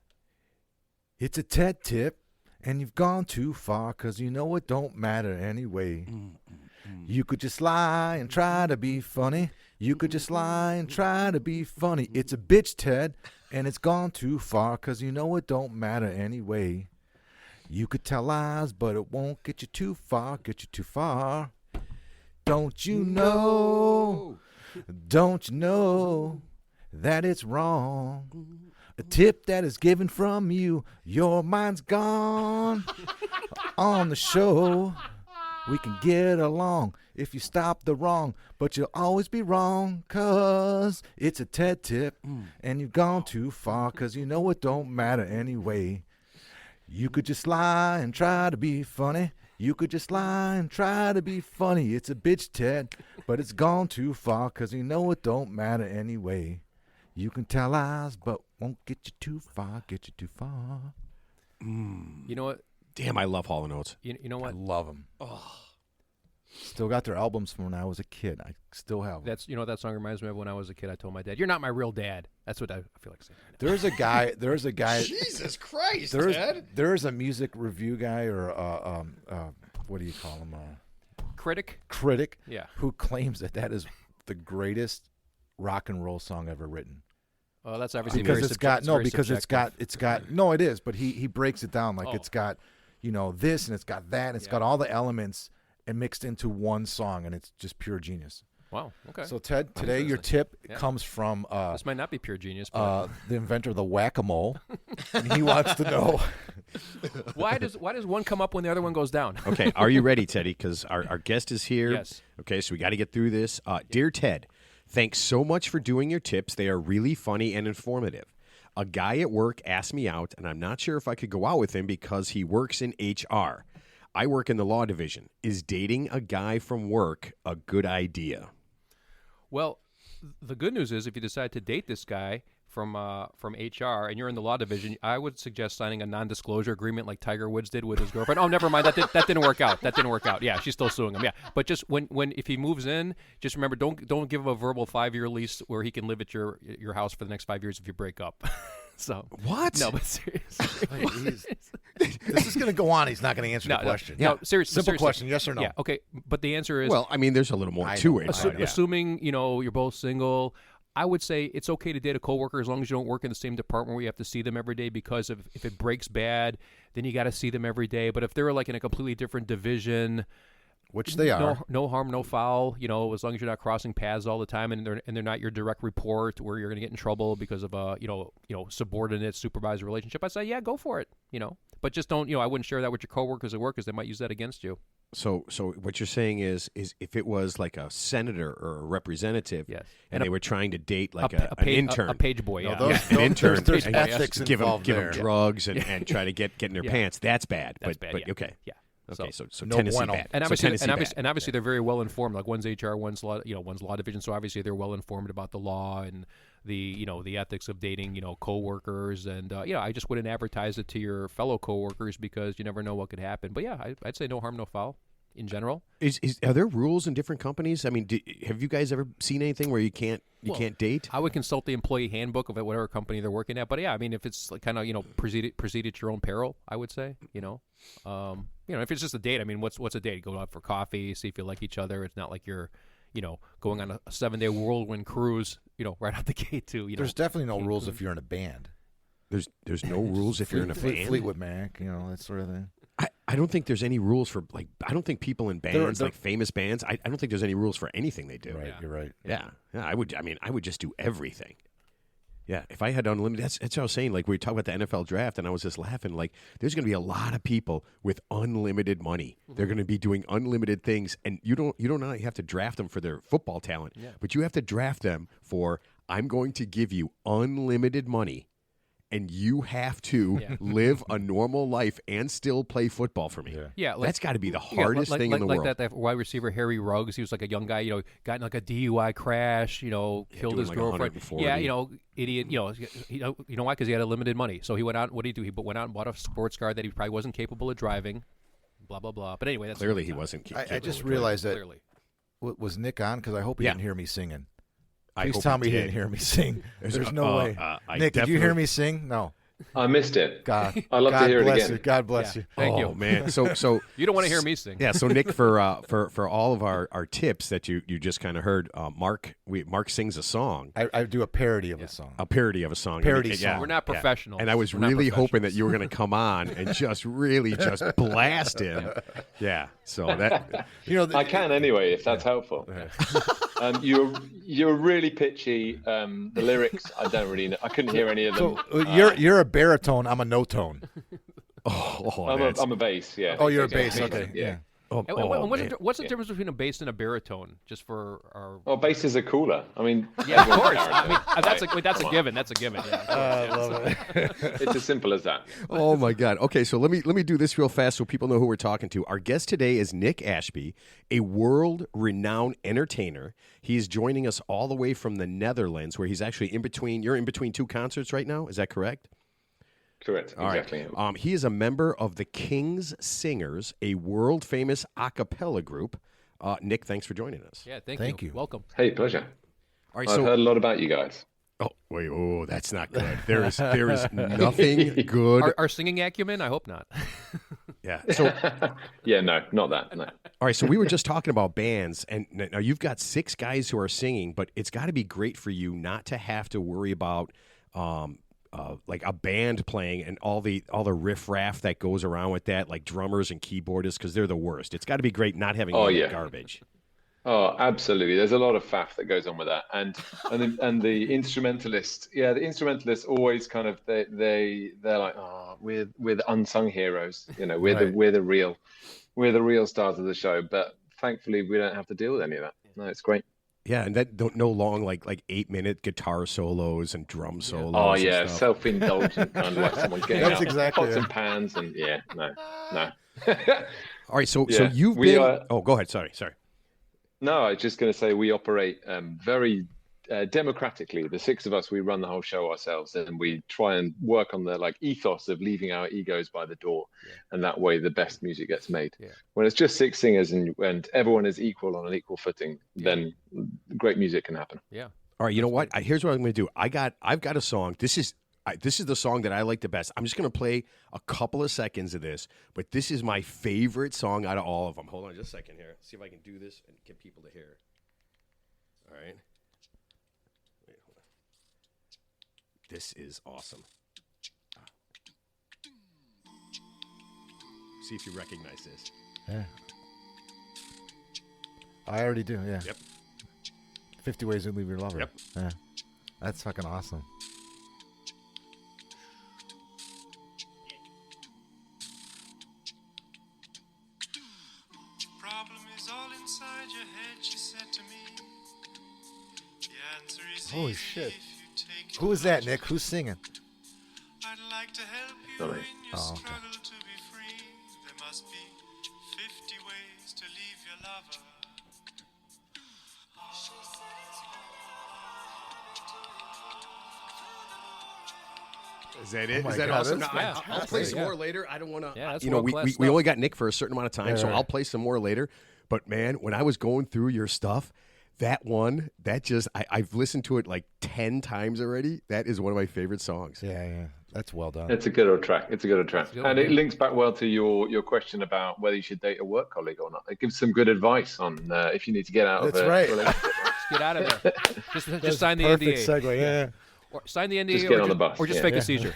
It's a Ted tip, and you've gone too far, 'cause you know it don't matter anyway. You could just lie and try to be funny. You could just lie and try to be funny. It's a bitch, Ted, and it's gone too far, 'cause you know it don't matter anyway. You could tell lies, but it won't get you too far, Don't you know? Don't you know that it's wrong? A tip that is given from you, your mind's gone. On the show, we can get along if you stop the wrong, but you'll always be wrong, 'cause it's a Ted tip, and you've gone too far, 'cause you know it don't matter anyway. You could just lie and try to be funny. You could just lie and try to be funny. It's a bitch, Ted, but it's gone too far, 'cause you know it don't matter anyway. You can tell lies, but won't get you too far, You know what? Damn, I love Hall & Oates. You know I what? love them. Still got their albums from when I was a kid. I still have them. That's what that song reminds me of when I was a kid. I told my dad, "You're not my real dad." That's what I feel like saying. Right now. There's a guy. Jesus Christ, There's a music review guy or what do you call him? Critic. Yeah. Who claims that is the greatest rock and roll song ever written. Oh, that's obviously because very it's got no, very because subjective. it's got no, it is, but he breaks it down like it's got, this and it's got that and it's got all the elements and mixed into one song, and it's just pure genius. Wow. Okay. So Ted, today your tip comes from this might not be pure genius, but the inventor of the whack-a-mole, and he wants to know why does one come up when the other one goes down? Okay, are you ready, Teddy? Because our guest is here. Yes. Okay, so we got to get through this. Dear Ted, thanks so much for doing your tips. They are really funny and informative. A guy at work asked me out, and I'm not sure if I could go out with him because he works in HR. I work in the law division. Is dating a guy from work a good idea? Well, the good news is if you decide to date this guy from HR and you're in the law division, I would suggest signing a non-disclosure agreement like Tiger Woods did with his girlfriend. Oh, never mind. That didn't work out. That didn't work out. Yeah, she's still suing him. Yeah, but just if he moves in, just remember don't give him a verbal 5-year lease where he can live at your house for the next 5 years if you break up. So what? No, but seriously. this is going to go on. He's not going to answer the question. No, seriously. Simple question, yes or no? Yeah, okay. But the answer is... Well, I mean, there's a little more to it. Assuming, you're both single, I would say it's okay to date a coworker as long as you don't work in the same department where you have to see them every day, because if it breaks bad, then you got to see them every day. But if they're like in a completely different division... Which they are. No harm, no foul. As long as you're not crossing paths all the time, and they're not your direct report where you're going to get in trouble because of a subordinate supervisor relationship. I say, yeah, go for it. But just don't. I wouldn't share that with your coworkers at work because they might use that against you. So what you're saying is if it was like a senator or a representative, yes, and they were trying to date like an intern, a page boy, an intern, there's and ethics give involved them there. drugs and try to get in their pants. That's bad. That's but bad. Okay. Yeah. Okay, so no Tennessee bueno. bad. And obviously, Tennessee obviously they're very well informed. Like one's HR, one's law division. So obviously they're well informed about the law and the ethics of dating, coworkers, and I just wouldn't advertise it to your fellow coworkers because you never know what could happen. But yeah, I'd say no harm, no foul in general. Are there rules in different companies? I mean, have you guys ever seen anything where you can't date? I would consult the employee handbook of whatever company they're working at. But yeah, I mean, if it's like kind of proceed at your own peril, I would say. If it's just a date, I mean, what's a date? Go out for coffee, see if you like each other. It's not like you're going on a 7-day whirlwind cruise, right out the gate too. There's definitely no rules if you're in a band. There's no rules if you're in a band. Fleetwood Mac, that sort of thing. I don't think there's any rules for I don't think people in bands like famous bands. I don't think there's any rules for anything they do. Right, yeah. You're right. Yeah. I would just do everything. Yeah, if I had unlimited, that's what I was saying. Like we talk about the NFL draft, and I was just laughing. Like there's going to be a lot of people with unlimited money. They're going to be doing unlimited things, and you don't only have to draft them for their football talent, but you have to draft them for I'm going to give you unlimited money. And you have to live a normal life and still play football for me. Yeah, that's got to be the hardest thing in the world. Like that wide receiber Harry Ruggs, he was like a young guy, got in like a DUI crash, killed his girlfriend. Yeah, idiot. You know why? Because he had limited money. So he went out. What did he do? He went out and bought a sports car that he probably wasn't capable of driving. Blah blah blah. But anyway, that's clearly he wasn't. I just realized that. Was Nick on? Because I hope he didn't hear me singing. Please tell me he didn't hear me sing. There's no way. Nick, did you hear me sing? No. I missed it. God, I'd love to hear it again. God bless you. Thank you, man. So you don't want to hear me sing. Yeah. So Nick, for all of our tips that you just kind of heard, Mark sings a song. I do a parody of a song. A parody of a song. Parody song. Yeah. We're not professionals. And I was really hoping that you were going to come on and just really just blast him. Yeah. So that I can anyway if that's helpful. You're really pitchy. The lyrics I don't really know. I couldn't hear any of them. So you're a baritone. I'm a no tone. I'm a bass. Yeah. Oh, you're a bass. Okay. Yeah. What's the difference between a bass and a baritone? Just for our. Well, basses are cooler. I mean. Yeah, of course. I mean, that's a given. That's a given. Yeah, I love it. It's as simple as that. Oh my God. Okay, so let me do this real fast so people know who we're talking to. Our guest today is Nick Ashby, a world-renowned entertainer. He's joining us all the way from the Netherlands, where he's actually in between. You're in between two concerts right now. Is that correct? Correct. All exactly. Right. He is a member of the King's Singers, a world-famous a cappella group. Nick, thanks for joining us. Yeah, thank you. Welcome. Hey, pleasure. All right, I've heard a lot about you guys. Oh, wait. Oh, that's not good. There is nothing good. Our singing acumen? I hope not. Yeah. So. Yeah, no, not that. No. All right, so we were just talking about bands, and now you've got 6 guys who are singing, but it's got to be great for you not to have to worry about like a band playing and all the riff-raff that goes around with that, like drummers and keyboardists, because they're the worst. It's got to be great not having garbage. Oh, absolutely. There's a lot of faff that goes on with that, and the instrumentalist. Yeah, the instrumentalists always kind of they're like, we're the unsung heroes. We're the real stars of the show. But thankfully, we don't have to deal with any of that. No, it's great. Yeah, and that no long like 8-minute guitar solos and drum solos. Oh yeah, self-indulgent kind of like someone getting That's out exactly pots and pans and no. All right, so Yeah, you've we been. are- Oh, go ahead. Sorry. No, I was just going to say we operate very democratically. The 6 of us, we run the whole show ourselves, and we try and work on the ethos of leaving our egos by the door, and that way the best music gets made. Yeah. When it's just 6 singers and everyone is equal on an equal footing, then great music can happen. Yeah. All right, you know what? Here's what I'm going to do. I've got a song. This is the song that I like the best. I'm just going to play a couple of seconds of this, but this is my favorite song out of all of them. Hold on just a second here. See if I can do this and get people to hear. All right. Wait, hold on. This is awesome. See if you recognize this. Yeah. I already do, yeah. Yep. 50 Ways to Leave Your Lover. Yep. Yeah. That's fucking awesome. Problem is all inside your head, she said to me. The answer is Holy easy shit. if you take Who is that, Nick? Who's singing? I'd like to help you Sorry. in your Oh, okay. struggle to be free. There must be 50 ways to leave your lover. Is that it? my Is that God, awesome? that's No, fantastic. I'll play Yeah. some more later. I don't want to. Yeah, that's you know, we, world-class we stuff. only got Nick for a certain amount of time, so Yeah. I'll play some more later. But man, when I was going through your stuff, that one, that just I've listened to it like 10 times already. That is one of my favorite songs. Yeah. That's well done. It's a good old track. It's a good old track. good And one, it links back well to your question about whether you should date a work colleague or not. It gives some good advice on if you need to get out That's of a right. relationship. Just get out of there. Just sign the Perfect NDA. segue. Yeah. Or sign the NDA, Just get on the bus, or just yeah. fake a seizure.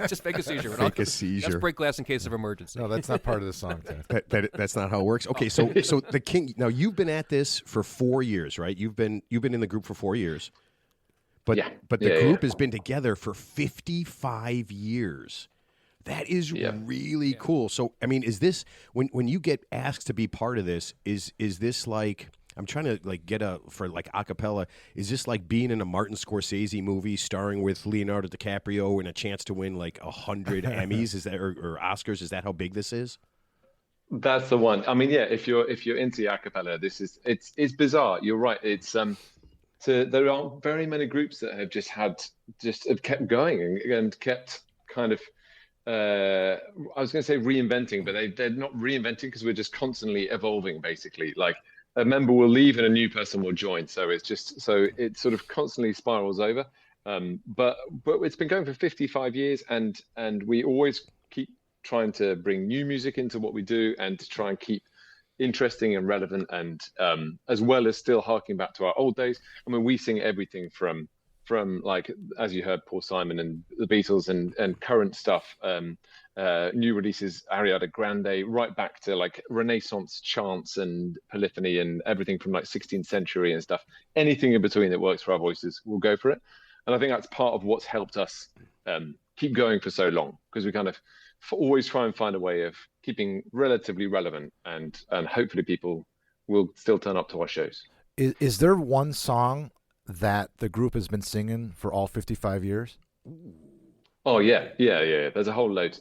Just fake a seizure. Fake a seizure. That's break glass in case of emergency. No, that's not part of the song, Ted. That's not how it works. Okay, so the King. Now you've been at this for 4 years, right? You've been in the group for 4 years, but Yeah. the Yeah, group yeah. has been together for 55 years. That is Yeah. really cool. So I mean, is this when you get asked to be part of this? Is this like? I'm trying to like get for a cappella. Is this like being in a Martin Scorsese movie starring with Leonardo DiCaprio and a chance to win like 100 Emmys? Is that or Oscars? Is that how big this is? That's the one. I mean, yeah, if you're into a cappella, it's bizarre. You're right. There aren't very many groups that have have kept going and kept kind of I was going to say reinventing, but they're not reinventing because we're just constantly evolving, basically. Like a member will leave and a new person will join, so it sort of constantly spirals over. But it's been going for 55 years, and we always keep trying to bring new music into what we do and to try and keep interesting and relevant, and as well as still harking back to our old days. I mean, we sing everything from like, as you heard, Paul Simon and the Beatles and current stuff, new releases, Ariana Grande, right back to like Renaissance chants and polyphony and everything from like 16th century and stuff. Anything in between that works for our voices, we'll go for it. And I think that's part of what's helped us keep going for so long, because we kind of always try and find a way of keeping relatively relevant, and hopefully people will still turn up to our shows. Is there one song that the group has been singing for all 55 years? Oh yeah. There's a whole load.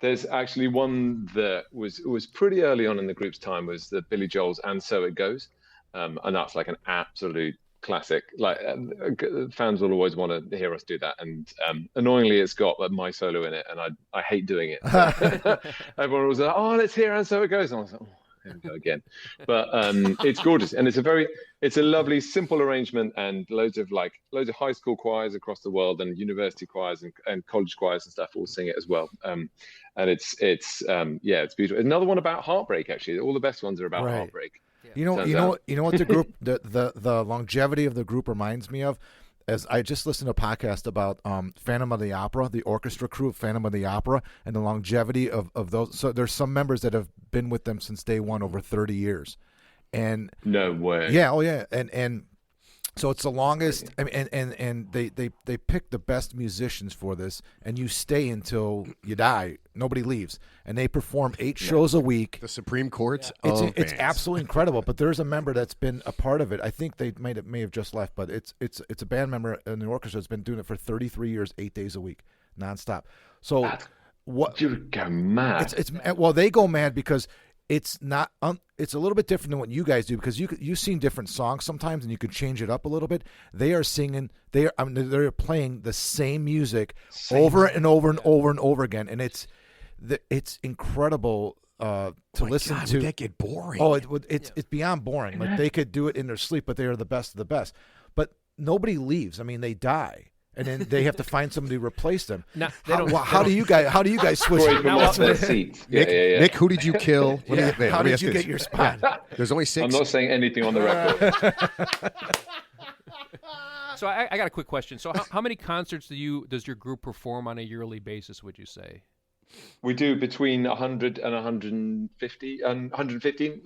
There's actually one that was pretty early on in the group's time, was the Billy Joel's "And So It Goes," and that's like an absolute classic. Like fans will always want to hear us do that, and annoyingly, it's got my solo in it, and I hate doing it. Everyone was like, "Oh, let's hear "And So It Goes," and I was like, "Oh, here we go again." But it's gorgeous, and it's a lovely, simple arrangement, and loads of high school choirs across the world, and university choirs and college choirs and stuff all sing it as well. And it's beautiful. Another one about heartbreak, actually. All the best ones are about heartbreak. You know what the group, the longevity of the group reminds me of, as I just listened to a podcast about Phantom of the Opera, the orchestra crew of Phantom of the Opera, and the longevity of those. So there's some members that have been with them since day one, over 30 years. And no way. Yeah, oh yeah, and so it's the longest. I mean, and they pick the best musicians for this, and you stay until you die. Nobody leaves, and they perform 8 shows a week. The Supreme Court's It's absolutely incredible. But there's a member that's been a part of it. I think they may have just left, but it's a band member in the orchestra that's been doing it for 33 years, 8 days a week, nonstop. So what? You go mad. Well, they go mad because it's not. It's a little bit different than what you guys do, because you sing different songs sometimes, and you can change it up a little bit. They are singing. They're playing the same music over and over and over and over again, and it's incredible to listen to. Would that get boring? Oh, it's beyond boring. Like, they could do it in their sleep, but they are the best of the best. But nobody leaves. I mean, they die, and then they have to find somebody to replace them. No, How do you guys switch? From off their seats. Nick, who did you kill? How did you get your spot? There's only 6. I'm not saying anything on the record. So I got a quick question. So how many concerts does your group perform on a yearly basis, would you say? We do between 100 and 150 and 115,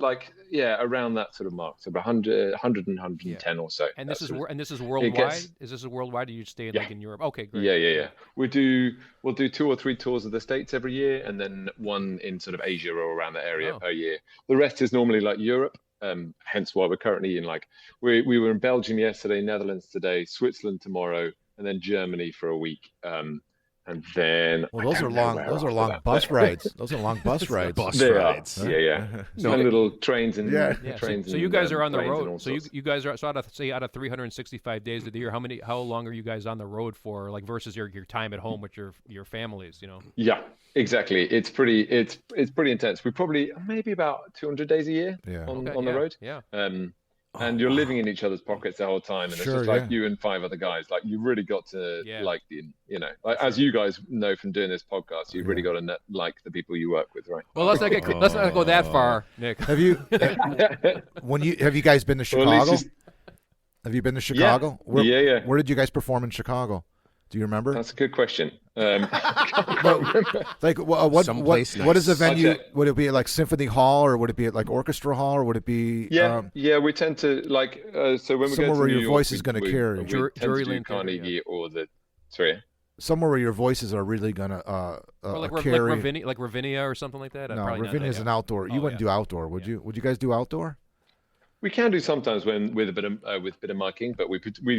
around that sort of mark. So about 100 and 110 or so. And this is worldwide? Is this worldwide, or you stay in Europe? Okay, great. Yeah. We'll do 2 or 3 tours of the States every year, and then one in sort of Asia or around that area per year. The rest is normally like Europe. Hence why we're currently in we were in Belgium yesterday, Netherlands today, Switzerland tomorrow, and then Germany for a week. and then Those are long. Those are long bus rides. Those are long bus rides. Bus They rides. are. Yeah. Some little trains and trains. So you guys are on the planes and road. all So you, sorts. you guys are out of 365 days of the year. How long are you guys on the road for? Like versus your time at home with your families. You know. Yeah, exactly. It's pretty intense. We probably maybe about 200 days a year on the road. Yeah. And you're living in each other's pockets the whole time, and it's just like you and 5 other guys. Like you really got to like like as you guys know from doing this podcast, you've really got to like the people you work with, right? Well, let's not go that far, Nick. Have you guys been to Chicago? Have you been to Chicago? Yeah. Where did you guys perform in Chicago? Do you remember? That's a good question. Like what is the venue? Would it be like Symphony Hall, or would it be like Orchestra Hall, or would it be? We tend to like so when we go to where New your York, voice is going to carry. we tend to do Carnegie or the somewhere where your voices are really going to or like carry. like Ravinia or something like that. No, Ravinia is an outdoor. You wouldn't do outdoor, would you? Would you guys do outdoor? We can do sometimes with a bit of miking, but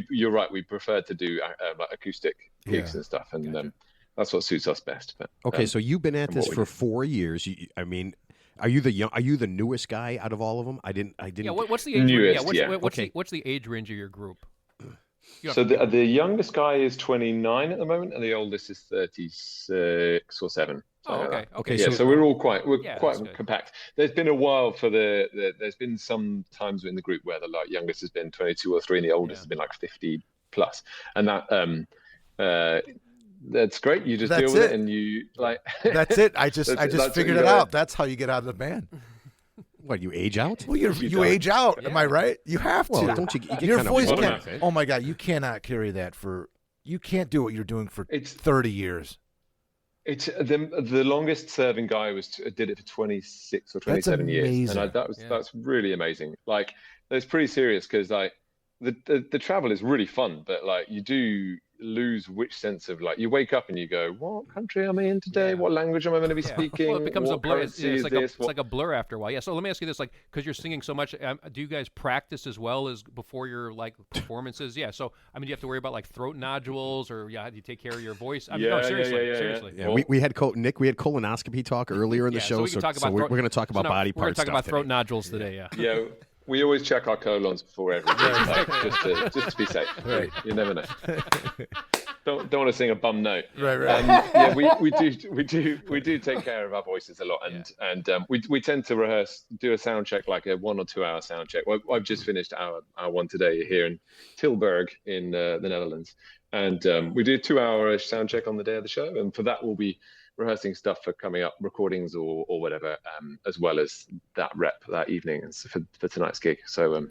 you're right. We prefer to do like acoustic gigs and stuff, and that's what suits us best. But, okay, so you've been at this for 4 years. Are you the newest guy out of all of them? I didn't. Yeah. What's the age? Newest, what's the age range of your group? So the youngest guy is 29 at the moment, and the oldest is 36 or 7. Okay. Yeah, so we're quite compact. There's been a while for there's been some times in the group where the youngest has been 22 or 3, and the oldest has been like 50 plus, and that that's great. You just deal with it, and you like. That's it. I just figured it out. That's how you get out of the band. What, you age out? Well, you age out. Am I right? You have to. Well, don't you get your kind voice of can't. Oh my God, you cannot carry that for. You can't do what you're doing for 30 years. It's the longest serving guy did it for 26 or 27 years, and that's really amazing. Like, it's pretty serious because like the travel is really fun, but like you do lose which sense of like you wake up and you go, what country am I in today? What language am I going to be speaking? Well, it becomes a blur. It's like a blur after a while. Yeah. So let me ask you this: like, because you're singing so much, do you guys practice as well as before your like performances? Yeah. So I mean, do you have to worry about like throat nodules, or how do you take care of your voice? I mean, no, seriously. Yeah, we had Nick. We had colonoscopy talk earlier in the show, so we're going to talk about body parts. We're going to talk about throat today. nodules today. Yeah. Yeah. We always check our colons before everything, just to be safe. Right. You never know. Don't want to sing a bum note. Right. We do take care of our voices a lot, and we tend to do a sound check, like a 1 or 2 hour sound check. Well, I've just finished our one today here in Tilburg in the Netherlands, and we do a 2-hour sound check on the day of the show, and for that we'll be rehearsing stuff for coming up, recordings or whatever, as well as that rep that evening for tonight's gig. So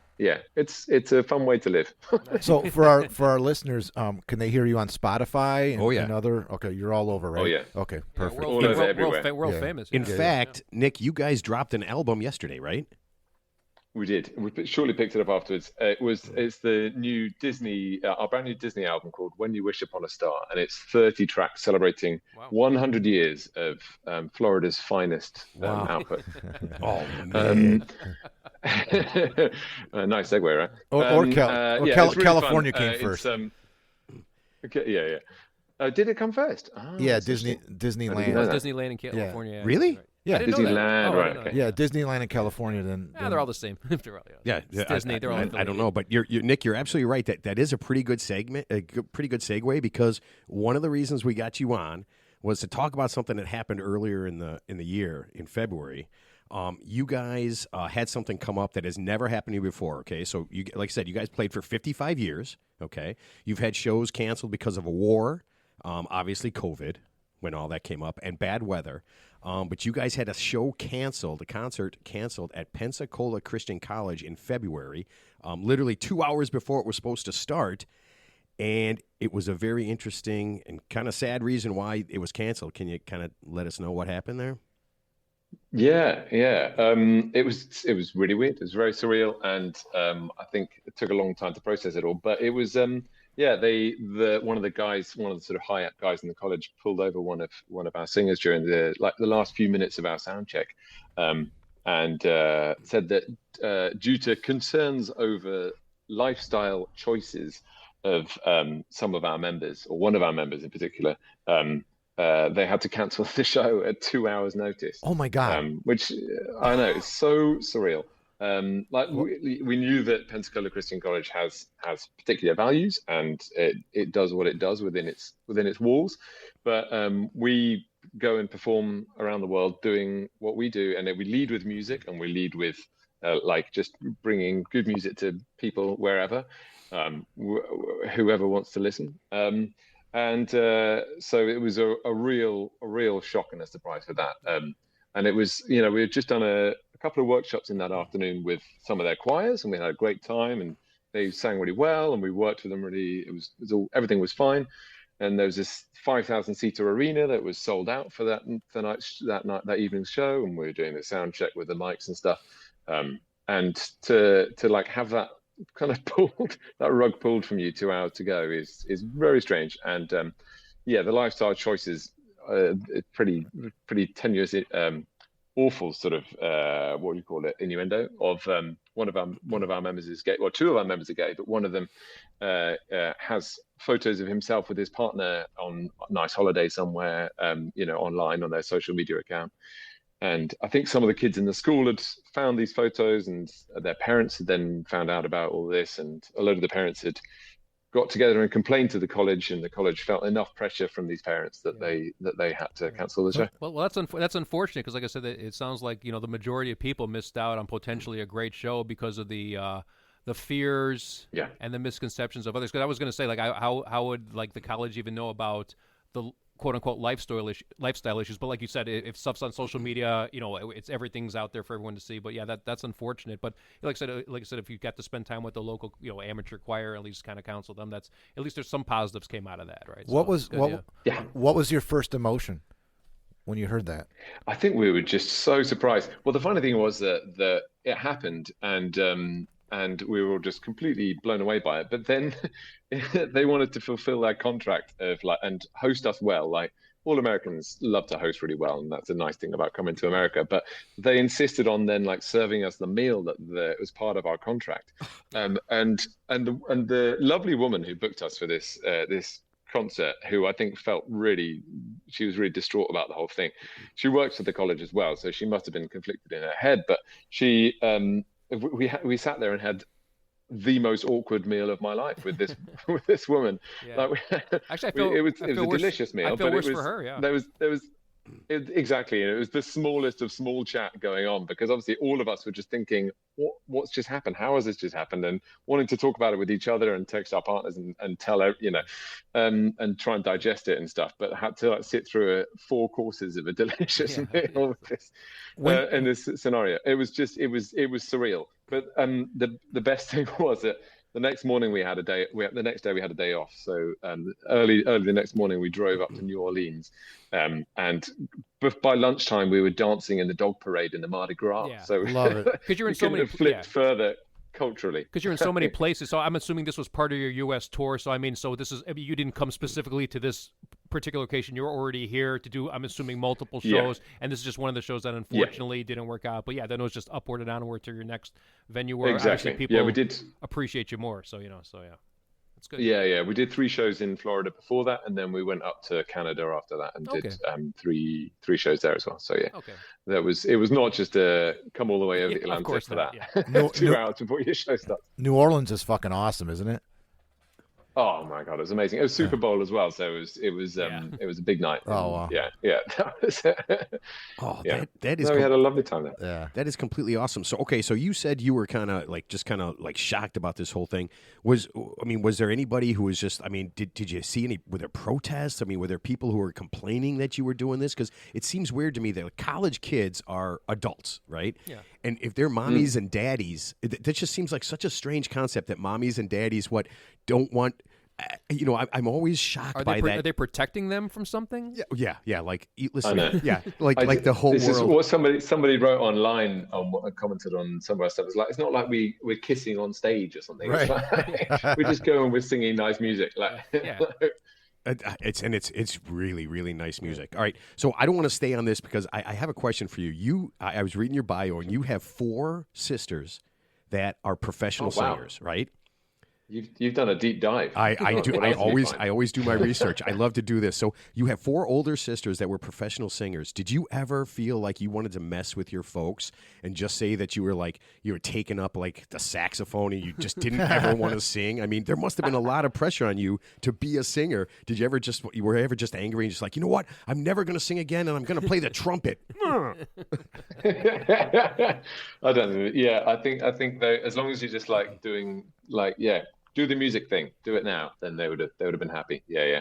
it's a fun way to live. So for our listeners, can they hear you on Spotify? And other? Okay, you're all over, right? Oh yeah. Okay, perfect. World famous. In fact, Nick, you guys dropped an album yesterday, right? We did. We shortly picked it up afterwards. It's the new Disney, our brand new Disney album called "When You Wish Upon a Star," and it's 30 tracks celebrating 100 years of Florida's finest output. Oh man! Nice segue, right? California came first. Did it come first? Yeah, Disneyland. Disneyland in California. Yeah. Really? Yeah, Disneyland, right? Okay. Yeah, Disneyland in California. Then they're all the same. Yeah, Disney. They're all. I don't know, but Nick, you're absolutely right. That is a pretty good pretty good segue, because one of the reasons we got you on was to talk about something that happened earlier in the year in February. You guys had something come up that has never happened to you before. Okay, so like I said, you guys played for 55 years. Okay, you've had shows canceled because of a war, obviously COVID, when all that came up, and bad weather. But you guys had a concert canceled at Pensacola Christian College in February, literally 2 hours before it was supposed to start. And it was a very interesting and kind of sad reason why it was canceled. Can you kind of let us know what happened there? Yeah. It was really weird. It was very surreal, and I think it took a long time to process it all. But it was one of the sort of high up guys in the college pulled over one of our singers during the last few minutes of our sound check, and said that due to concerns over lifestyle choices, of some of our members, or one of our members in particular, they had to cancel the show at 2 hours' notice. Oh my God. Which I know is so surreal. We knew that Pensacola Christian College has particular values, and it does what it does within its walls. But we go and perform around the world doing what we do, and then we lead with music, and we lead with just bringing good music to people wherever, whoever wants to listen. So it was a real shock and a surprise for that. And it was, we had just done a couple of workshops in that afternoon with some of their choirs, and we had a great time, and they sang really well, and we worked with them really. It was everything was fine. And there was this 5,000 seater arena that was sold out for that evening's show, and we were doing the sound check with the mics and stuff. And to like have that kind of that rug pulled from you 2 hours to go is very strange. And the lifestyle choices, pretty tenuous, awful sort of what do you call it, innuendo of one of our members is gay. Well, two of our members are gay, but one of them has photos of himself with his partner on a nice holiday somewhere, online on their social media account. And I think some of the kids in the school had found these photos, and their parents had then found out about all this, and a load of the parents had got together and complained to the college, and the college felt enough pressure from these parents that they had to cancel the show. Well, that's unfortunate, because like I said, it sounds like the majority of people missed out on potentially a great show because of the fears and the misconceptions of others. Because I was going to say, like, how would like the college even know about the quote unquote lifestyle issues? But like you said, if stuff's on social media, it's everything's out there for everyone to see. But yeah, that's unfortunate. But like I said, if you got to spend time with the local amateur choir, at least kind of counsel them, that's at least there's some positives came out of that, right? What was your first emotion when you heard that? I think we were just so surprised. Well, the funny thing was that it happened, and we were all just completely blown away by it. But then they wanted to fulfill their contract and host us well. Like, all Americans love to host really well, and that's a nice thing about coming to America. But they insisted on then serving us the meal that was part of our contract. And the lovely woman who booked us for this concert, who I think she was really distraught about the whole thing. She works at the college as well, so she must have been conflicted in her head. But she we sat there and had the most awkward meal of my life with this woman. Yeah. Actually, it was a delicious meal. I feel but worse it was, for her. Yeah. There was exactly, and it was the smallest of small chat going on, because obviously all of us were just thinking, what's just happened? How has this just happened? And wanting to talk about it with each other and text our partners and tell and try and digest it and stuff. But had to sit through 4 courses of a delicious meal with this in this scenario. It was surreal. But the best thing was that the next morning we had a day. The next day we had a day off. So early the next morning we drove up to New Orleans, and by lunchtime we were dancing in the dog parade in the Mardi Gras. Yeah. So love it, because you're in so many flipped further culturally. Because you're in so many places. So I'm assuming this was part of your U.S. tour. So you didn't come specifically to this particular location. You're already here to do, I'm assuming, multiple shows, and this is just one of the shows that unfortunately didn't work out. But yeah, then it was just upward and onward to your next venue where exactly. People we did appreciate you more. So it's good. Yeah, we did 3 shows in Florida before that, and then we went up to Canada after that and did 3 shows there as well. So it was not just a come all the way over the Atlantic for that. Yeah. 2 hours before your show starts. New Orleans is fucking awesome, isn't it? Oh my God, it was amazing. It was Super Bowl as well, so it was a big night. Oh wow. Yeah. That is. We had a lovely time there. Yeah, that is completely awesome. So so you said you were kind of shocked about this whole thing. Was there anybody who was just? Did you see any? Were there protests? Were there people who were complaining that you were doing this? Because it seems weird to me that college kids are adults, right? Yeah. And if they're mommies and daddies, that just seems like such a strange concept that mommies and daddies don't want. I'm always shocked by that. Are they protecting them from something? Yeah. Like, listen, like the whole this world. Is what somebody wrote online commented on some of our stuff. It's like, it's not like we're kissing on stage or something. Right. It's like, we just go and we're singing nice music. It's really, really nice music. All right, so I don't want to stay on this because I have a question for you. I was reading your bio, and you have 4 sisters that are professional singers, right? You've done a deep dive. I do. What I else did you find? always do my research. I love to do this. So you have 4 older sisters that were professional singers. Did you ever feel like you wanted to mess with your folks and just say that you were taking up like the saxophone and you just didn't ever want to sing? I mean, there must have been a lot of pressure on you to be a singer. Did you ever were you ever just angry and just like, you know what? I'm never going to sing again and I'm going to play the trumpet. I don't know. Yeah, I think though, as long as you're just like doing do the music thing, do it now, then they would have been happy. Yeah.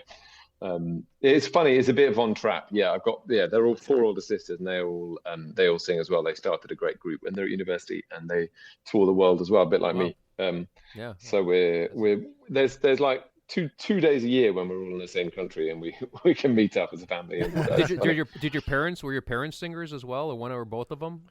It's funny. It's a bit of on trap. Yeah, they're all 4 older sisters, and they all sing as well. They started a great group when they're at university, and they tour the world as well, a bit like me. Yeah. So there's like two days a year when we're all in the same country, and we can meet up as a family. And, Did your parents were your parents singers as well, or one or both of them?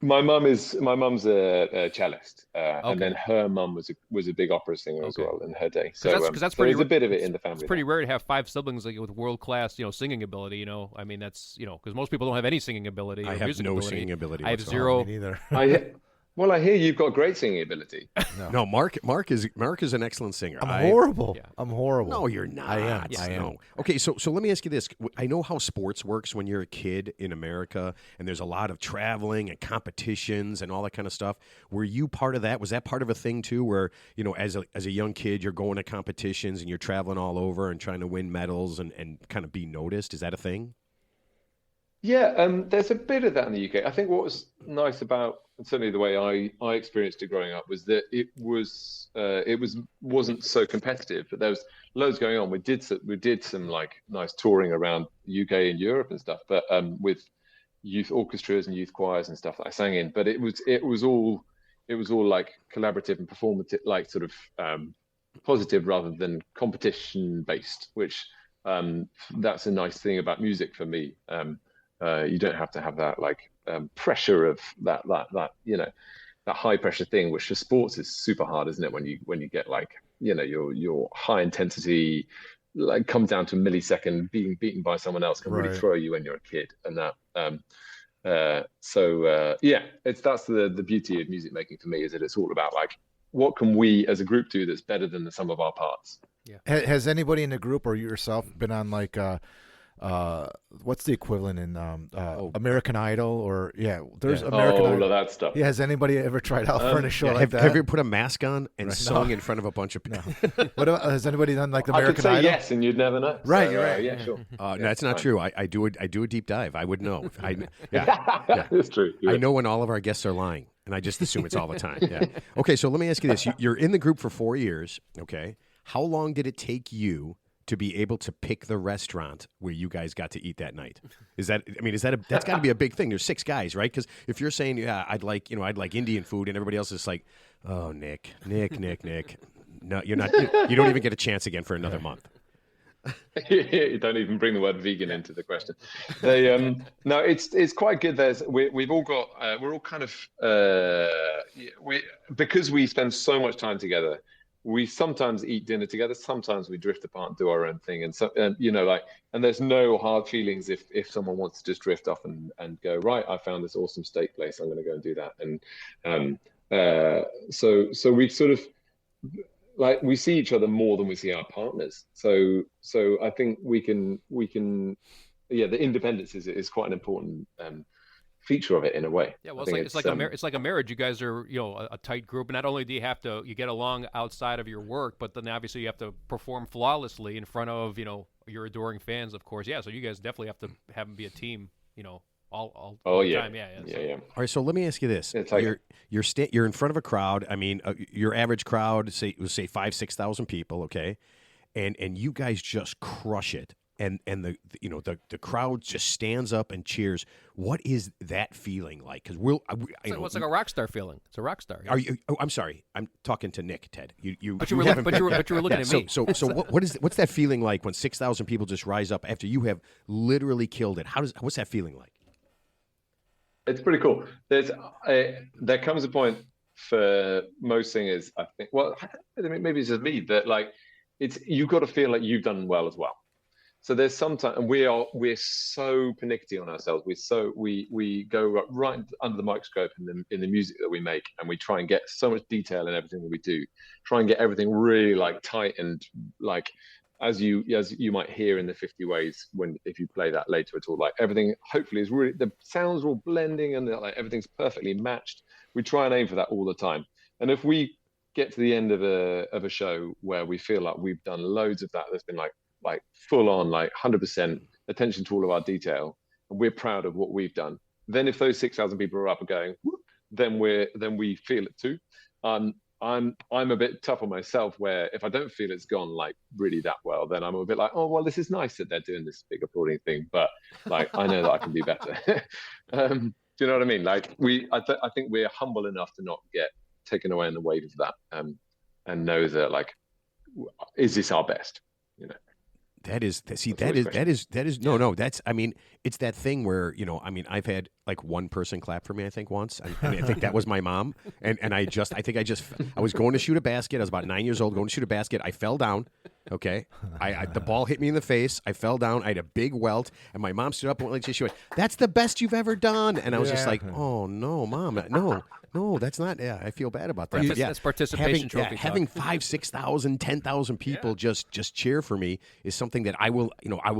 My mum's a cellist, Okay. and then her mum was a big opera singer as well in her day. So that's so pretty. there's a bit of it in the family. It's pretty rare to have 5 siblings like with world class, singing ability. I mean, that's because most people don't have any singing ability. I have no singing ability. I have whatsoever. 0. Me neither. I hear you've got great singing ability. No, Mark is an excellent singer. I'm horrible. Yeah. I'm horrible. No, you're not. I am. Yeah, I am. no. Okay, so let me ask you this. I know how sports works when you're a kid in America, and there's a lot of traveling and competitions and all that kind of stuff. Were you part of that? Was that part of a thing too, where as a young kid, you're going to competitions and you're traveling all over and trying to win medals and kind of be noticed? Is that a thing? Yeah, there's a bit of that in the UK. I think what was nice about certainly the way I experienced it growing up was that it wasn't so competitive, but there was loads going on. We did some like nice touring around UK and Europe and stuff, but with youth orchestras and youth choirs and stuff that I sang in. But it was all like collaborative and performative, like sort of positive rather than competition based, which that's a nice thing about music for me. You don't have to have that like pressure of that high pressure thing, which for sports is super hard, isn't it? When you get like your high intensity like comes down to a millisecond, being beaten by someone else can really throw you when you're a kid, and that that's the beauty of music making for me, is that it's all about like what can we as a group do that's better than the sum of our parts. Yeah. Has anybody in the group or you yourself been on like what's the equivalent in American Idol or there's American Idol. All of that stuff. Yeah, has anybody ever tried out for a show like that? Have you put a mask on and sung in front of a bunch of people? What about, has anybody done like the I American could say Idol? yes, and you'd never know. Right, so, right. Yeah, sure. No, that's not true. I do a deep dive. I would know. It's true. I know when all of our guests are lying, and I just assume it's all the time. Yeah. Okay, so let me ask you this: you're in the group for 4 years. Okay, how long did it take you to be able to pick the restaurant where you guys got to eat that night? That's got to be a big thing. There's 6 guys, right? Because if you're saying, I'd like Indian food, and everybody else is like, oh, Nick, no, you're not. You don't even get a chance again for another month. You don't even bring the word vegan into the question. No, it's quite good. We've all got we're all kind of because we spend so much time together. We sometimes eat dinner together. Sometimes we drift apart and do our own thing. And so, and there's no hard feelings if someone wants to just drift off and go, right, I found this awesome steak place, I'm going to go and do that. And so we sort of like we see each other more than we see our partners. So I think we can the independence is quite an important feature of it in a way. Yeah, well, it's like a marriage. You guys are a tight group, and not only do you have to get along outside of your work, but then obviously you have to perform flawlessly in front of your adoring fans, of course. Yeah, so you guys definitely have to have them be a team. All the time. Yeah. All right, so let me ask you this: it's like, you're in front of a crowd. I mean, your average crowd say 5,000-6,000 people, okay, and you guys just crush it. And the crowd just stands up and cheers. What is that feeling like? Because it's like a rock star feeling. It's a rock star. Are you? Oh, I'm sorry. I'm talking to Nick, Ted. But you were looking at me. So what's that feeling like when 6,000 people just rise up after you have literally killed it? What's that feeling like? It's pretty cool. There comes a point for most singers, I think. Well, maybe it's just me, but like you've got to feel like you've done well as well. So there's sometimes, and we're so pernickety on ourselves. We go right under the microscope in the music that we make, and we try and get so much detail in everything that we do. Try and get everything really like tight and like as you might hear in the 50 Ways if you play that later at all. Like everything hopefully is really, the sounds are all blending and like everything's perfectly matched. We try and aim for that all the time. And if we get to the end of a show where we feel like we've done loads of that, that's been like full on, like 100% attention to all of our detail, and we're proud of what we've done. Then if those 6,000 people are up and going, whoop, then we feel it too. I'm a bit tough on myself where if I don't feel it's gone like really that well, then I'm a bit like, oh well, this is nice that they're doing this big applauding thing, but like I know that I can do better. Do you know what I mean? Like I think we're humble enough to not get taken away in the wave of that, and know that like, is this our best? You know. That is no. That's, I mean, it's that thing where, you know, I mean, I've had like one person clap for me, I think once. I think that was my mom. And I was going to shoot a basket. I was about 9 years old, going to shoot a basket. I fell down. Okay. The ball hit me in the face. I fell down. I had a big welt, and my mom stood up and went, she went, "That's the best you've ever done." And I was just like, "Oh no, Mom, no, that's not." Yeah, I feel bad about that. But that's participation trophy. Having 5,000, 6,000, 10,000 people just cheer for me is something that I will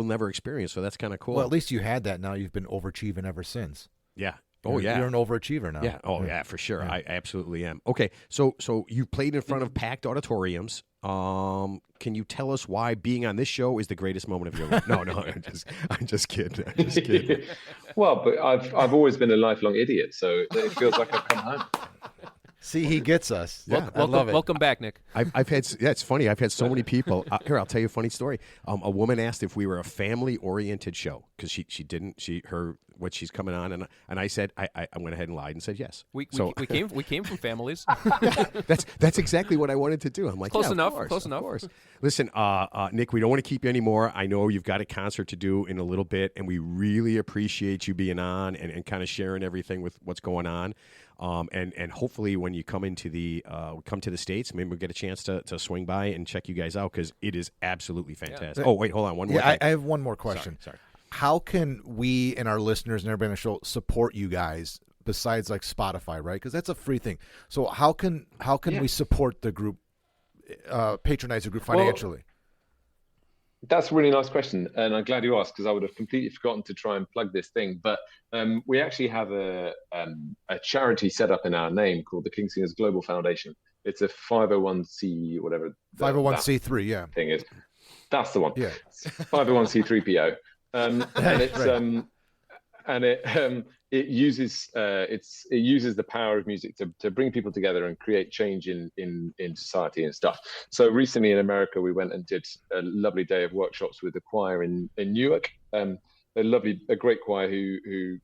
never experience. So that's kind of cool. Well, at least you had that. Now you've been overachieving ever since. Yeah. Oh, yeah. You're an overachiever now. Yeah. Oh, yeah, for sure. Yeah. I absolutely am. Okay. So you played in front of packed auditoriums. Can you tell us why being on this show is the greatest moment of your life? No, I'm just kidding. Well, but I've always been a lifelong idiot, so it feels like I've come home. See, he gets us. Yeah, I love it. Welcome back, Nick. I've had, it's funny. I've had so many people. Here, I'll tell you a funny story. A woman asked if we were a family-oriented show because what she's coming on, and I said I went ahead and lied and said yes. We came from families. That's exactly what I wanted to do. I'm like, close yeah, enough. Of course. Listen, Nick, we don't want to keep you anymore. I know you've got a concert to do in a little bit, and we really appreciate you being on and kind of sharing everything with what's going on. And hopefully when you come to the States, maybe we'll get a chance to swing by and check you guys out because it is absolutely fantastic. Yeah. Oh, wait, hold on. One more thing. I have one more question. Sorry. How can we and our listeners and everybody on the show support you guys besides like Spotify, right? Because that's a free thing. So how can we support the group, patronize the group financially? That's a really nice question, and I'm glad you asked because I would have completely forgotten to try and plug this thing. But we actually have a charity set up in our name called the King Singers Global Foundation. It's a 501c whatever. 501c3, yeah. Thing is, that's the one. Yeah, 501c3po, and it's right. It uses the power of music to bring people together and create change in society and stuff. So recently in America, we went and did a lovely day of workshops with the choir in Newark. A great choir who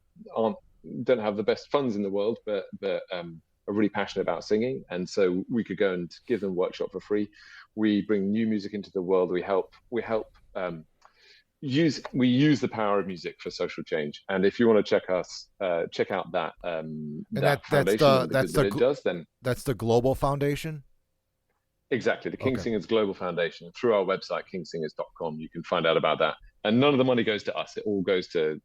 don't have the best funds in the world, but are really passionate about singing. And so we could go and give them a workshop for free. We bring new music into the world. We help. We use the power of music for social change, and if you want to check out that foundation, that's the Global Foundation. Exactly, the King Singers Global Foundation. Through our website kingsingers.com, you can find out about that. And none of the money goes to us; it all goes to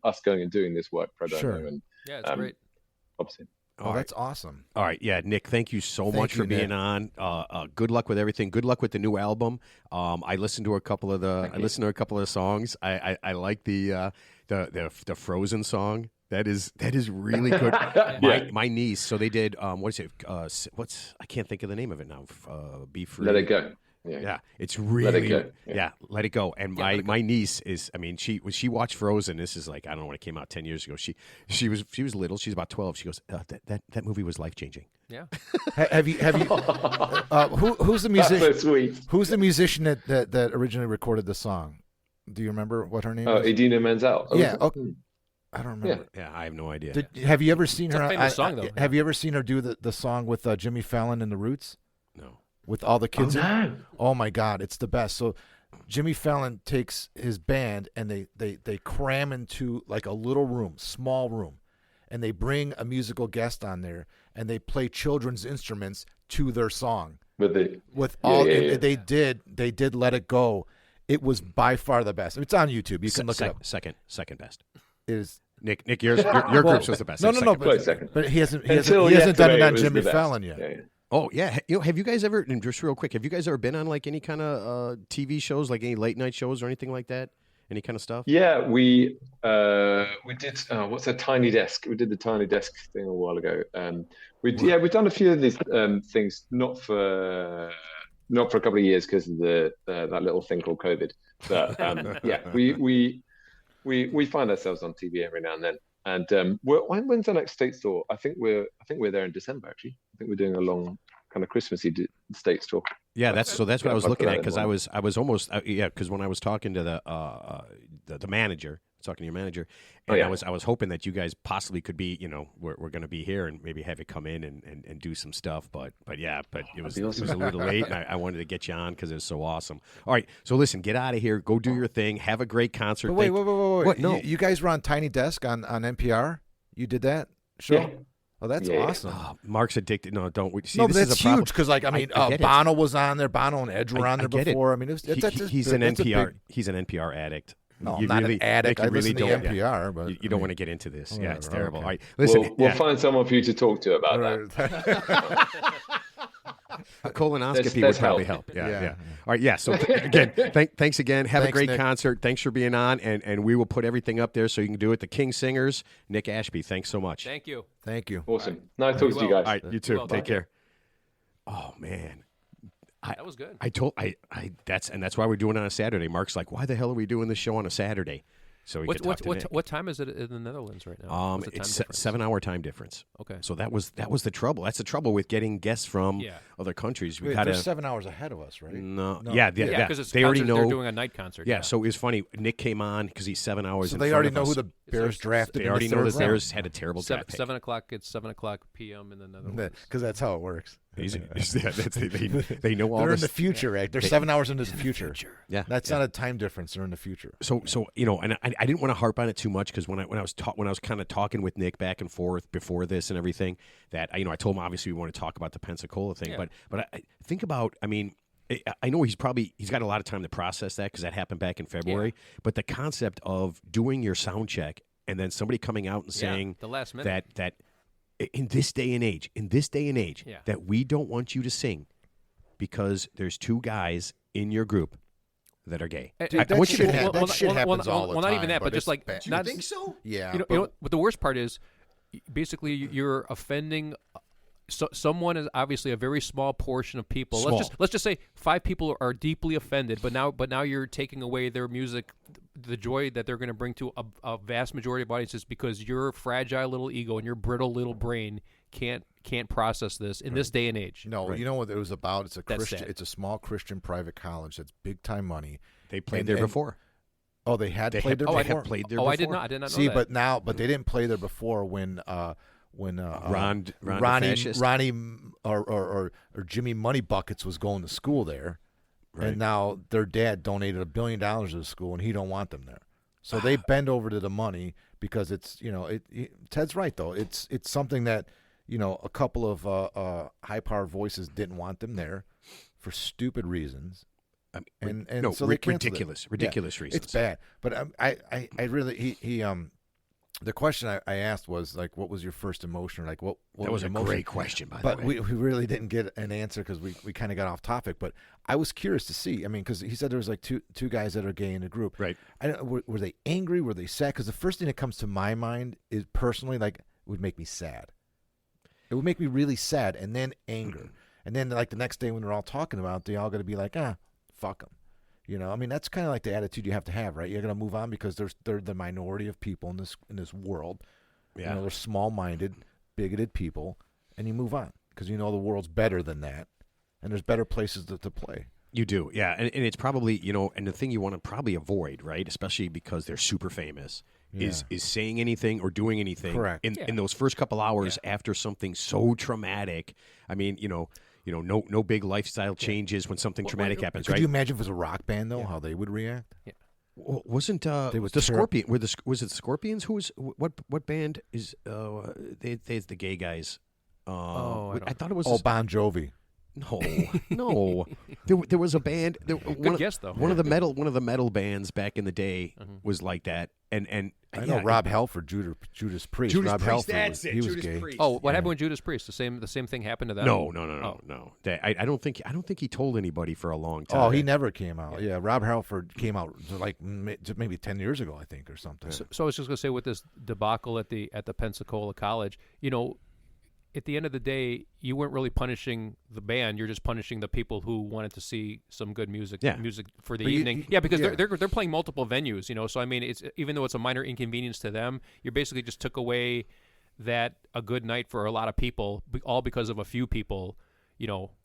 us going and doing this work pro bono. Sure. And yeah, it's great. Obviously. Oh, that's awesome. All right. Yeah, Nick, thank you so much for being on. Good luck with everything. Good luck with the new album. I listened to a couple of the songs. I like the Frozen song. That is really good. My niece, so they did what is it? I can't think of the name of it now. Be Free. Let It Go. Yeah, it's really Let It Go. Yeah, Let It Go. And my niece is, I mean, she watched Frozen. This is like, I don't know when it came out 10 years ago. She was little. She's about 12. She goes, that movie was life changing. Yeah. Have you? Who's the musician? That's so sweet. Who's the musician that originally recorded the song? Do you remember what her name is? Idina Menzel. Yeah. Okay. I don't remember. Yeah, I have no idea. Have you ever seen her? It's a famous song, though. Have you ever seen her do the song with Jimmy Fallon and the Roots? No. With all the kids. Oh my God, it's the best. So Jimmy Fallon takes his band and they cram into like a little room, small room, and they bring a musical guest on there and they play children's instruments to their song. They did Let It Go. It was by far the best. It's on YouTube. You can look it up. Second best. Is Nick, your group's was the best. No, Close second. but he hasn't Until done it yesterday, on was Jimmy the best. Fallon yet. Yeah. Oh yeah, have you guys ever? And just real quick, have you guys ever been on like any kind of TV shows, like any late night shows or anything like that? Any kind of stuff? Yeah, we did. What's a tiny desk? We did the tiny desk thing a while ago. We've done a few of these things, not for a couple of years because of that little thing called COVID. But yeah, we find ourselves on TV every now and then. And when's our next state tour? I think we're there in December. Actually, I think we're doing a long kind of Christmassy state tour. Yeah, that's what I was looking at because I was. was almost because when I was talking to the manager, talking to your manager, and I was hoping that you guys possibly could be, we're going to be here and maybe have you come in and do some stuff, but it was a little late, and I wanted to get you on because it was so awesome. All right, so listen, get out of here, go do your thing, have a great concert. But wait. What? No, You guys were on Tiny Desk on NPR. You did that show? Yeah. Oh, that's Yeah. awesome. Mark's addicted. No, don't. See, No, this but is that's a problem. huge because, I get Bono it. was on there. Bono and Edge were on there get it. before. I mean, He's an NPR. He's an NPR addict. No, You I'm not really- an addict. Nick, you I listen really to don't- NPR, but You don't want to get into this. Yeah, it's Whatever, terrible. okay. All right, listen. We'll find someone for you to talk to about that. A colonoscopy would There's probably help. help. Yeah. Yeah. All right, yeah. So again, thanks again. Have a Thanks, great Nick. concert. Thanks for being on, and we will put everything up there so you can do it. The King Singers, Nick Ashby. Thanks so much. Thank you. Thank you. Awesome. Nice talking to you guys. All right, you too. Well, Take thank you. care. Oh man, That was good. that's why we're doing it on a Saturday. Mark's like, why the hell are we doing this show on a Saturday? So we could talk to Nick. What time is it in the Netherlands right now? What's the time It's difference? 7-hour time difference. Okay. So that was the trouble. That's the trouble with getting guests from Yeah. other countries. We Wait, gotta they're 7 hours ahead of us, right? no, No. yeah, Yeah, because they already know. they're doing a night concert. Yeah, so it was funny. Nick came on because he's 7 hours. So in they front already of know us. who the Bears drafted. They already in the know third that Bears had a terrible draft pick. 7 o'clock. It's 7 o'clock p.m. in the Netherlands. Because that's how it works. They know all They're in this. the future, right? They're 7 hours into the future. Yeah, That's not a time difference. They're in the future. So and I didn't want to harp on it too much because when I was kind of talking with Nick back and forth before this and everything, that I told him obviously we want to talk about the Pensacola thing, Yeah. but I think about, I know he's got a lot of time to process that because that happened back in February. But the concept of doing your sound check and then somebody coming out and saying the last minute. that in this day and age, Yeah. that we don't want you to sing because there's two guys in your group that are gay. Dude, I that want you shit to happens. That shit happens all the Well, not even time, that, but just it's like bad. not. so? Yeah. You know, but the worst part is, basically, you're offending. Someone is obviously a very small portion of people. Small. Let's just say 5 people are deeply offended, but now you're taking away their music, the joy that they're going to bring to a vast majority of audiences because your fragile little ego and your brittle little brain can't process this in this day and age. No, you know what it was about? It's a That's Christian. sad. It's a small Christian private college that's big time money. They played And- there and- before. Oh, they had They played had- there they before. had played there Oh, before. I did not know See, that. but they didn't play there before when Ron the Ronnie fascist? or Jimmy Money Buckets was going to school there, Right. and now their dad donated $1 billion to the school, and he don't want them there. So they bend over to the money because it's Ted's right though. It's something that a couple of high powered voices didn't want them there for stupid reasons. And no, so they canceled ridiculous it. reasons. It's bad, but I really he the question I asked was like, what was your first emotion? Like what That was your a emotion? great question, by But the way. we really didn't get an answer because we kind of got off topic. But I was curious to see. I mean, because he said there was like two guys that are gay in the group. Right. I don't, were they angry? Were they sad? Because the first thing that comes to my mind is personally like it would make me sad. It would make me really sad, and then anger, and then like the next day when they're all talking about it, they all got to be like, fuck them. I mean, that's kind of like the attitude you have to have, right? You're gonna move on because they're the minority of people in this world. Yeah. They're small-minded, bigoted people, and you move on because the world's better than that, and there's better places to play. You do, yeah, and it's probably and the thing you want to probably avoid, right? Especially because they're super famous, is saying anything or doing anything. Correct. In those first couple hours after something so traumatic. I mean, no big lifestyle changes when something traumatic happens, Could right? you imagine if it was a rock band though, how they would react? Wasn't They was the terrible. Scorpion? Was it Scorpions? Who was what band is? They're the gay guys. I don't I thought it was. Oh, Bon Jovi. No. There was a band. Good guess, though. One of the metal bands back in the day was like that. And I know Rob Halford, Judas Priest. Rob Halford, that's it. he was Judas gay. Priest. Oh, what happened with Judas Priest? The same thing happened to them? No. Oh. I don't think he told anybody for a long time. Oh, he never came out. Yeah, Rob Halford came out like maybe 10 years ago, I think, or something. So I was just going to say, with this debacle at the Pensacola College, at the end of the day, you weren't really punishing the band. You're just punishing the people who wanted to see some good music for the evening. Because they're playing multiple venues, So I mean, it's even though it's a minor inconvenience to them, you basically just took away that a good night for a lot of people, all because of a few people,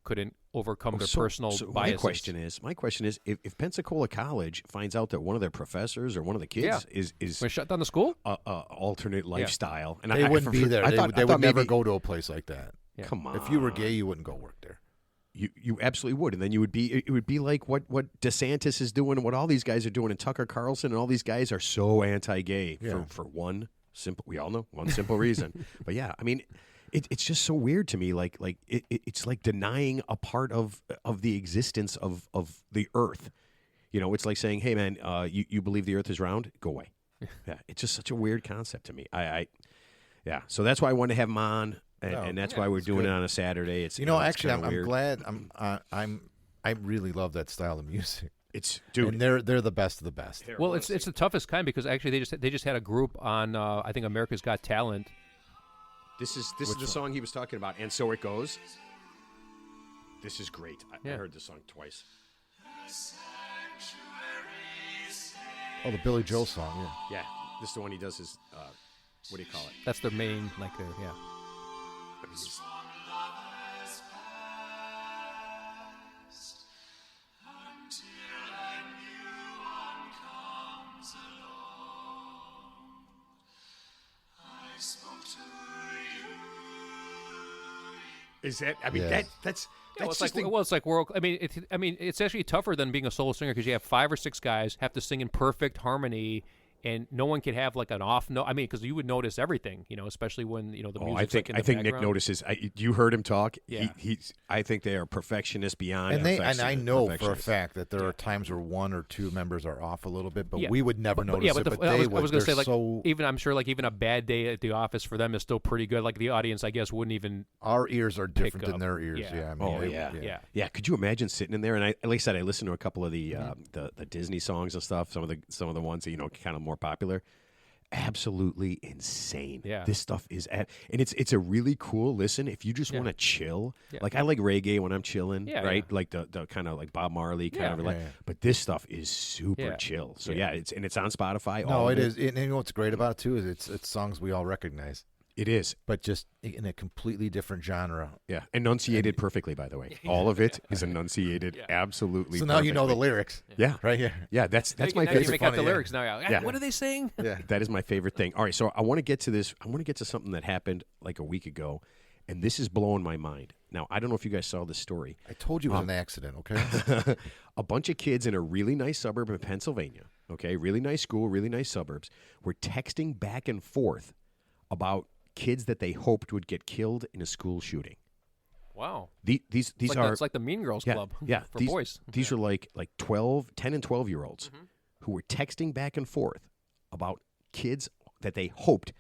couldn't overcome their personal biases. My question is, if Pensacola College finds out that one of their professors or one of the kids is We're shut down the school, alternate lifestyle, and they wouldn't be there. They would never maybe go to a place like that. Yeah. Come on, if you were gay, you wouldn't go work there. You absolutely would, and then it would be like what DeSantis is doing, and what all these guys are doing, and Tucker Carlson, and all these guys are so anti-gay for one simple. We all know one simple reason, but yeah, I mean. It's just so weird to me. It's like denying a part of the existence of the Earth. It's like saying, "Hey, man, you believe the Earth is round? Go away." Yeah, it's just such a weird concept to me. So that's why I wanted to have him on, and that's why we're doing it on a Saturday. It's actually, I'm I'm glad. I really love that style of music. It's dude, and they're the best of the best. Well, it's the toughest kind because actually they just had a group on I think America's Got Talent. This is the song he was talking about, and so it goes. This is great. I heard this song twice. Oh, the Billy Joel song, yeah. Yeah, this is the one he does his. What do you call it? That's their main, yeah. Is that? I mean, that's it's like world. I mean, it's actually tougher than being a solo singer because you have 5 or 6 guys have to sing in perfect harmony, and no one can have like an off note. I mean, because you would notice everything, especially when the music. I think Nick notices. You heard him talk. Yeah. I think they are perfectionists beyond. And I know for a fact that there are times where 1 or 2 members are off a little bit, but we would never notice it. But I was going to say, even I'm sure, even a bad day at the office for them is still pretty good. Like the audience, I guess, wouldn't even. Our ears are different than their ears. Yeah. Could you imagine sitting in there? And like I said, I listened to a couple of the Disney songs and stuff. Some of the ones that kind of more popular. Absolutely insane. Yeah. This stuff is and it's a really cool listen if you just want to chill. Yeah. Like I like reggae when I'm chilling, right? Yeah. Like the kind of like Bob Marley kind of but this stuff is super chill. So it's on Spotify. No, it is. And you know what's great about it too is it's songs we all recognize. It is. But just in a completely different genre. Yeah. Enunciated perfectly, by the way. All of it is enunciated absolutely So now perfectly. You know the lyrics. Yeah. Right here. Yeah, that's my favorite. You make out the lyrics now. Yeah. What are they saying? Yeah. That is my favorite thing. All right, so I want to get to this. I want to get to something that happened like a week ago, and this is blowing my mind. Now, I don't know if you guys saw this story. I told you it was an accident, okay? A bunch of kids in a really nice suburb in Pennsylvania, okay, really nice school, really nice suburbs, were texting back and forth about kids that they hoped would get killed in a school shooting. Wow. These it's like the Mean Girls Club for boys. These are like 10 and 12-year-olds who were texting back and forth about kids that they hoped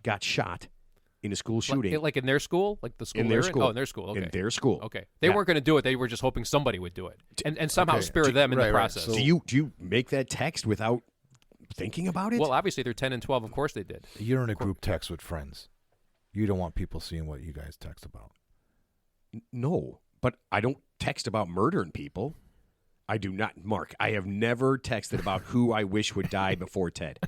got shot in a school shooting. Like in their school? Like the school in their school. Oh, in their school. Okay. In their school. Okay. They weren't going to do it. They were just hoping somebody would do it. And somehow spare them in the process. So, do you make that text without thinking about it? Well, obviously they're 10 and 12. Of course they did. You're in a group text with friends. You don't want people seeing what you guys text about. No, but I don't text about murdering people. I do not, Mark. I have never texted about who I wish would die before Ted.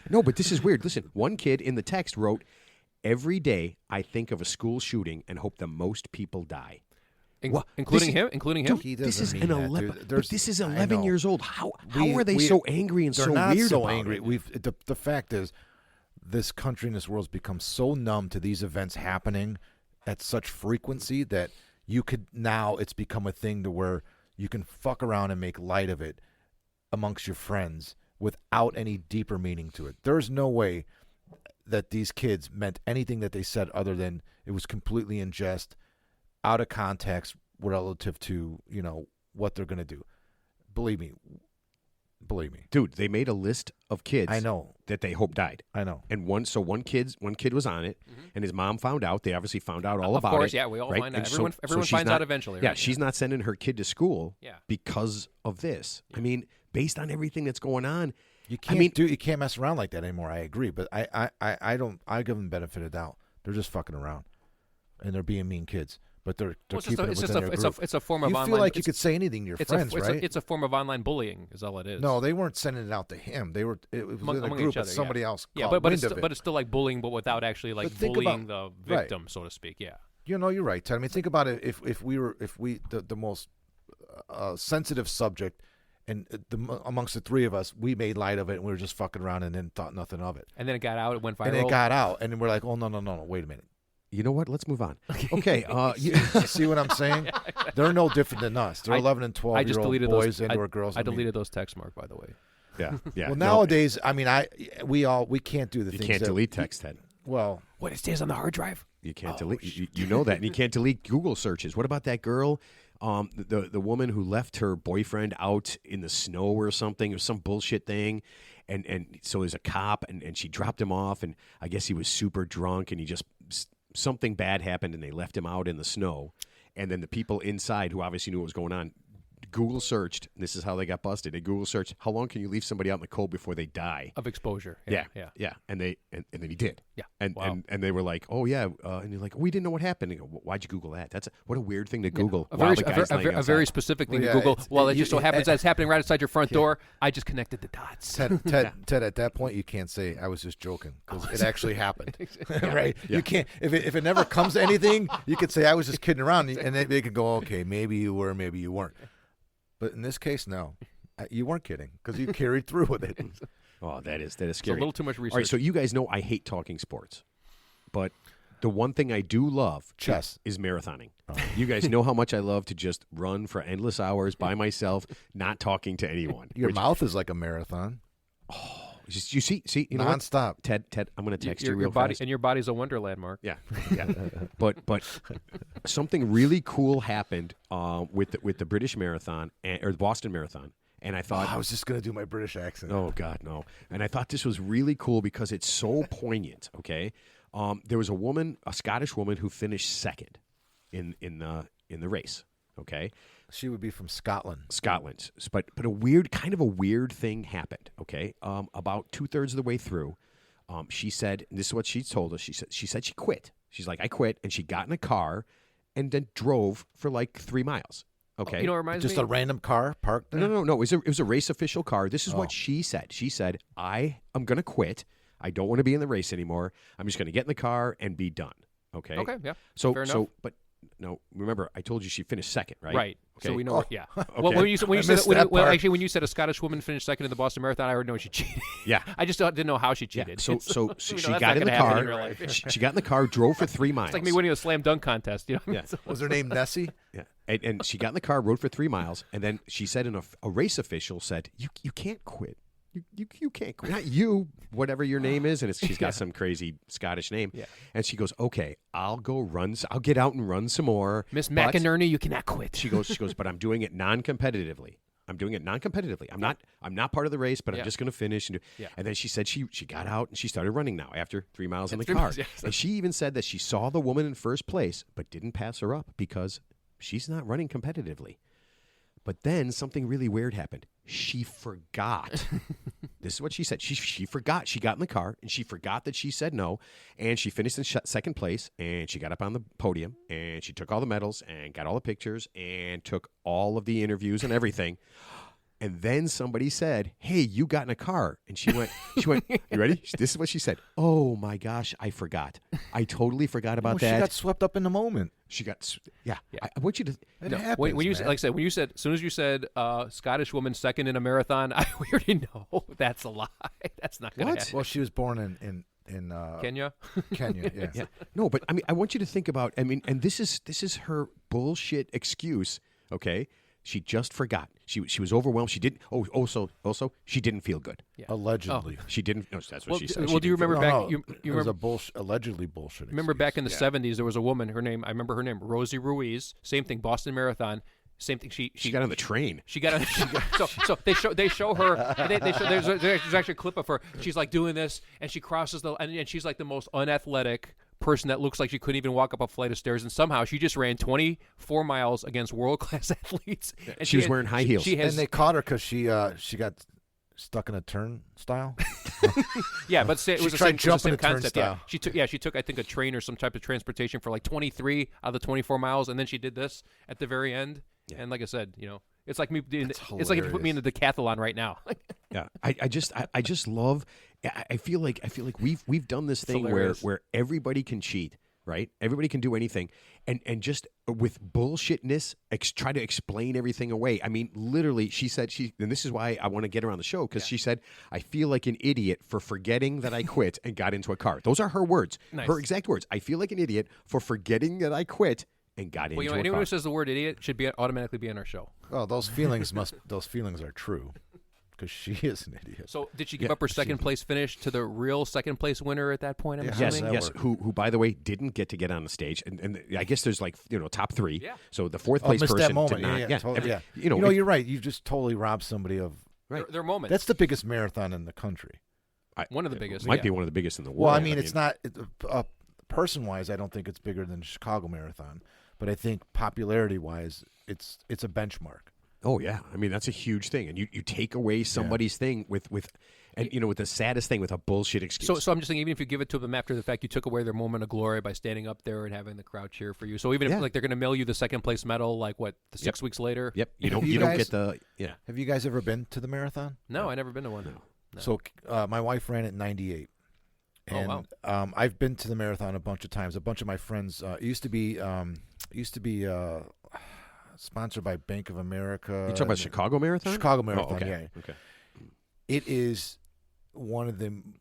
No, but this is weird. Listen, one kid in the text wrote, "Every day I think of a school shooting and hope the most people die." Including him? Dude, this is an 11. This is 11 years old. How are they so angry and so weird about it? They're not so angry. The fact is, this country and this world's become so numb to these events happening at such frequency that it's become a thing to where you can fuck around and make light of it amongst your friends without any deeper meaning to it. There's no way that these kids meant anything that they said other than it was completely in jest out of context relative to, what they're going to do. Believe me. Dude, they made a list of kids I know. that they hope died. I know. And one kid was on it, and his mom found out. They obviously found out all about Of course, it. yeah, we all right? find out. And Everyone she's finds not- out eventually. Yeah, Right? she's not sending her kid to school Yeah. because of this. I mean, based on everything that's going on, You can't mess around like that anymore. I agree, but I give them benefit of doubt. They're just fucking around, and they're being mean kids. But they're keeping it within their group. It's a form of You online. feel like you could say anything to your friends, right? It's a form of online bullying, is all it is. No, they weren't sending it out to him. It was Among in a each group other, that somebody yeah. else Yeah, caught but wind of it. it's still like bullying, but without actually like But think bullying about- the victim, so to speak. Yeah. You're right, Ted. I mean, think about it. If the most sensitive subject, and amongst the three of us, we made light of it, and we were just fucking around, and then thought nothing of it. And then it got out. It went viral. And it got out, and then we're like, oh no, wait a minute. you know what? Let's move on. Okay. See what I'm saying? They're no different than us. They're 11 and 12-year-old boys and/or girls. I deleted those texts, Mark. By the way. yeah. Well, nowadays, I mean, we can't do the you things. can't that delete text, Ted. Well, What, it stays on the hard drive? You can't delete. You know that, and you can't delete Google searches. What about that girl, the woman who left her boyfriend out in the snow or something, or some bullshit thing, and so there's a cop, and she dropped him off, and I guess he was super drunk, and he just something bad happened, and they left him out in the snow, and then the people inside who obviously knew what was going on. Google searched. And this is how they got busted. They Google searched. How long can you leave somebody out in the cold before they die? Of exposure. Yeah. Yeah. And then he did. Yeah. And Wow. and they were like, oh yeah, and you're like, we didn't know what happened. And you go, why'd you Google that? What a weird thing to Google. A while very, the guy's laying a very outside. specific thing Well, to yeah, Google. it's- Well, it you- just so happens that it's happening right outside your front door. I just connected the dots. Ted, at that point, you can't say I was just joking because it actually happened, right? Yeah. You can't if it never comes to anything. You could say I was just kidding around, and they could go, okay, maybe you were, maybe you weren't. But in this case, no, you weren't kidding because you carried through with it. Oh, that is It's a scary. little too much research. All right, so you guys know I hate talking sports, but the one thing I do love Chess. is marathoning. You guys know how much I love to just run for endless hours by myself, not talking to anyone. Your Which- mouth is like a marathon, you see, you know what? nonstop. Ted, I'm going to text you your real body fast. and your body's a wonderland, Mark. Yeah. but something really cool happened with the British Marathon or the Boston Marathon, and I thought, I was just gonna do my British accent. oh God, no! And I thought this was really cool because it's so poignant. Okay, there was a Scottish woman who finished second in the race. Okay, She would be from Scotland. but a weird thing happened. Okay, about 2/3 of the way through, she said, and this is what she told us. She said she quit. She's like, I quit, and she got in a car, and then drove for like 3 miles. Okay, You know what reminds Just me? a random car parked there? no. It was a race official car. This is what she said. She said, I am going to quit. I don't want to be in the race anymore. I'm just going to get in the car and be done. Okay. Okay, yeah. So fair enough. but no, remember I told you she finished second, right? Right. Okay. So we know. Yeah. Okay. Well, when you said missed that part. actually when you said a Scottish woman finished second in the Boston Marathon, I already know she cheated. Yeah. I just didn't know how she Yeah. cheated. So You know, she that's got not in the gonna happen car. in real life. She got in the car, drove for 3 miles. It's like me winning a slam dunk contest. You know. Yeah. Was her name Nessie? Yeah. And she got in the car, rode for 3 miles, and then she said, a race official said, "You can't quit. You can't quit. Not you, whatever your name is." And she's got some crazy Scottish name. Yeah. And she goes, "Okay, I'll go run. I'll get out and run some more." Miss but- McInerney, you cannot quit. She goes, but I'm doing it non-competitively. I'm not part of the race, but Yeah. I'm just going to finish. Yeah. And then she said she got out and she started running now after 3 miles in the 3 car. miles, yes. And she even said that she saw the woman in first place, but didn't pass her up because she's not running competitively. But then something really weird happened. She forgot. This is what she said. She forgot. She got in the car and she forgot that she said no. And she finished in second place. And she got up on the podium and she took all the medals and got all the pictures and took all of the interviews and everything. And then somebody said, "Hey, you got in a car." And she went, "You ready?" This is what she said. "Oh my gosh, I forgot. I totally forgot about She that." got swept up in the moment. Yeah. I want you to. It No, happens, when you man. like I said, when you said, as soon as you said Scottish woman second in a marathon, I already know that's a lie. That's not going to What? happen. Well, she was born in Kenya. Kenya. Yeah. Yeah. No, but I mean, I want you to think about. I mean, and this is her bullshit excuse. Okay, she just forgot. She was overwhelmed. She didn't. Oh, also, she didn't feel good. Yeah. Allegedly. She didn't. No, that's what Well, she said. well, do you remember back? You it was remember, allegedly bullshit. remember back in the 70s, there was a woman. I remember her name, Rosie Ruiz. Same thing, Boston Marathon. Same thing. She got on the train. She got on. So they show her. And they show, there's actually a clip of her. She's like doing this, and she crosses and she's like the most unathletic person that looks like she couldn't even walk up a flight of stairs, and somehow she just ran 24 miles against world-class athletes. And she was wearing high heels. And they caught her because she got stuck in a turnstile. Yeah, but it was the same concept. Yeah, she took I think a train or some type of transportation for like 23 out of the 24 miles, and then she did this at the very end. Yeah. And like I said, it's like me. It's like if you put me in the decathlon right now. Yeah, I just love. I feel like we've done this thing where everybody can cheat, right? Everybody can do anything, and just with bullshitness, try to explain everything away. I mean, literally, she said and this is why I want to get her on the show, because she said, I feel like an idiot for forgetting that I quit and got into a car. Those are her words, her exact words. I feel like an idiot for forgetting that I quit and got into a car. Anyone who says the word idiot should automatically be on our show. Well, those feelings are true. Because she is an idiot. So did she give up her second place finish to the real second place winner at that point? I'm assuming? Yes. Who by the way didn't get on the stage, and I guess there's like top three. Yeah. So the fourth place missed person that moment. did not. Totally. You're right. You just totally robbed somebody of their moment. That's the biggest marathon in the country. One of the biggest. Might be one of the biggest in the world. Well, I mean, it's not person-wise. I don't think it's bigger than the Chicago Marathon, but I think popularity-wise, it's a benchmark. Oh yeah, I mean that's a huge thing, and you take away somebody's thing with the saddest thing with a bullshit excuse. So I'm just thinking, even if you give it to them after the fact, you took away their moment of glory by standing up there and having the crowd cheer for you. So even if like they're going to mail you the second place medal, like 6 weeks later. Yep, you don't get the Have you guys ever been to the marathon? No, I never been to one. No. So my wife ran it in '98. And I've been to the marathon a bunch of times. A bunch of my friends used to be sponsored by Bank of America. You talking about Chicago Marathon? Chicago Marathon, okay. Yeah. Okay. It is one of them.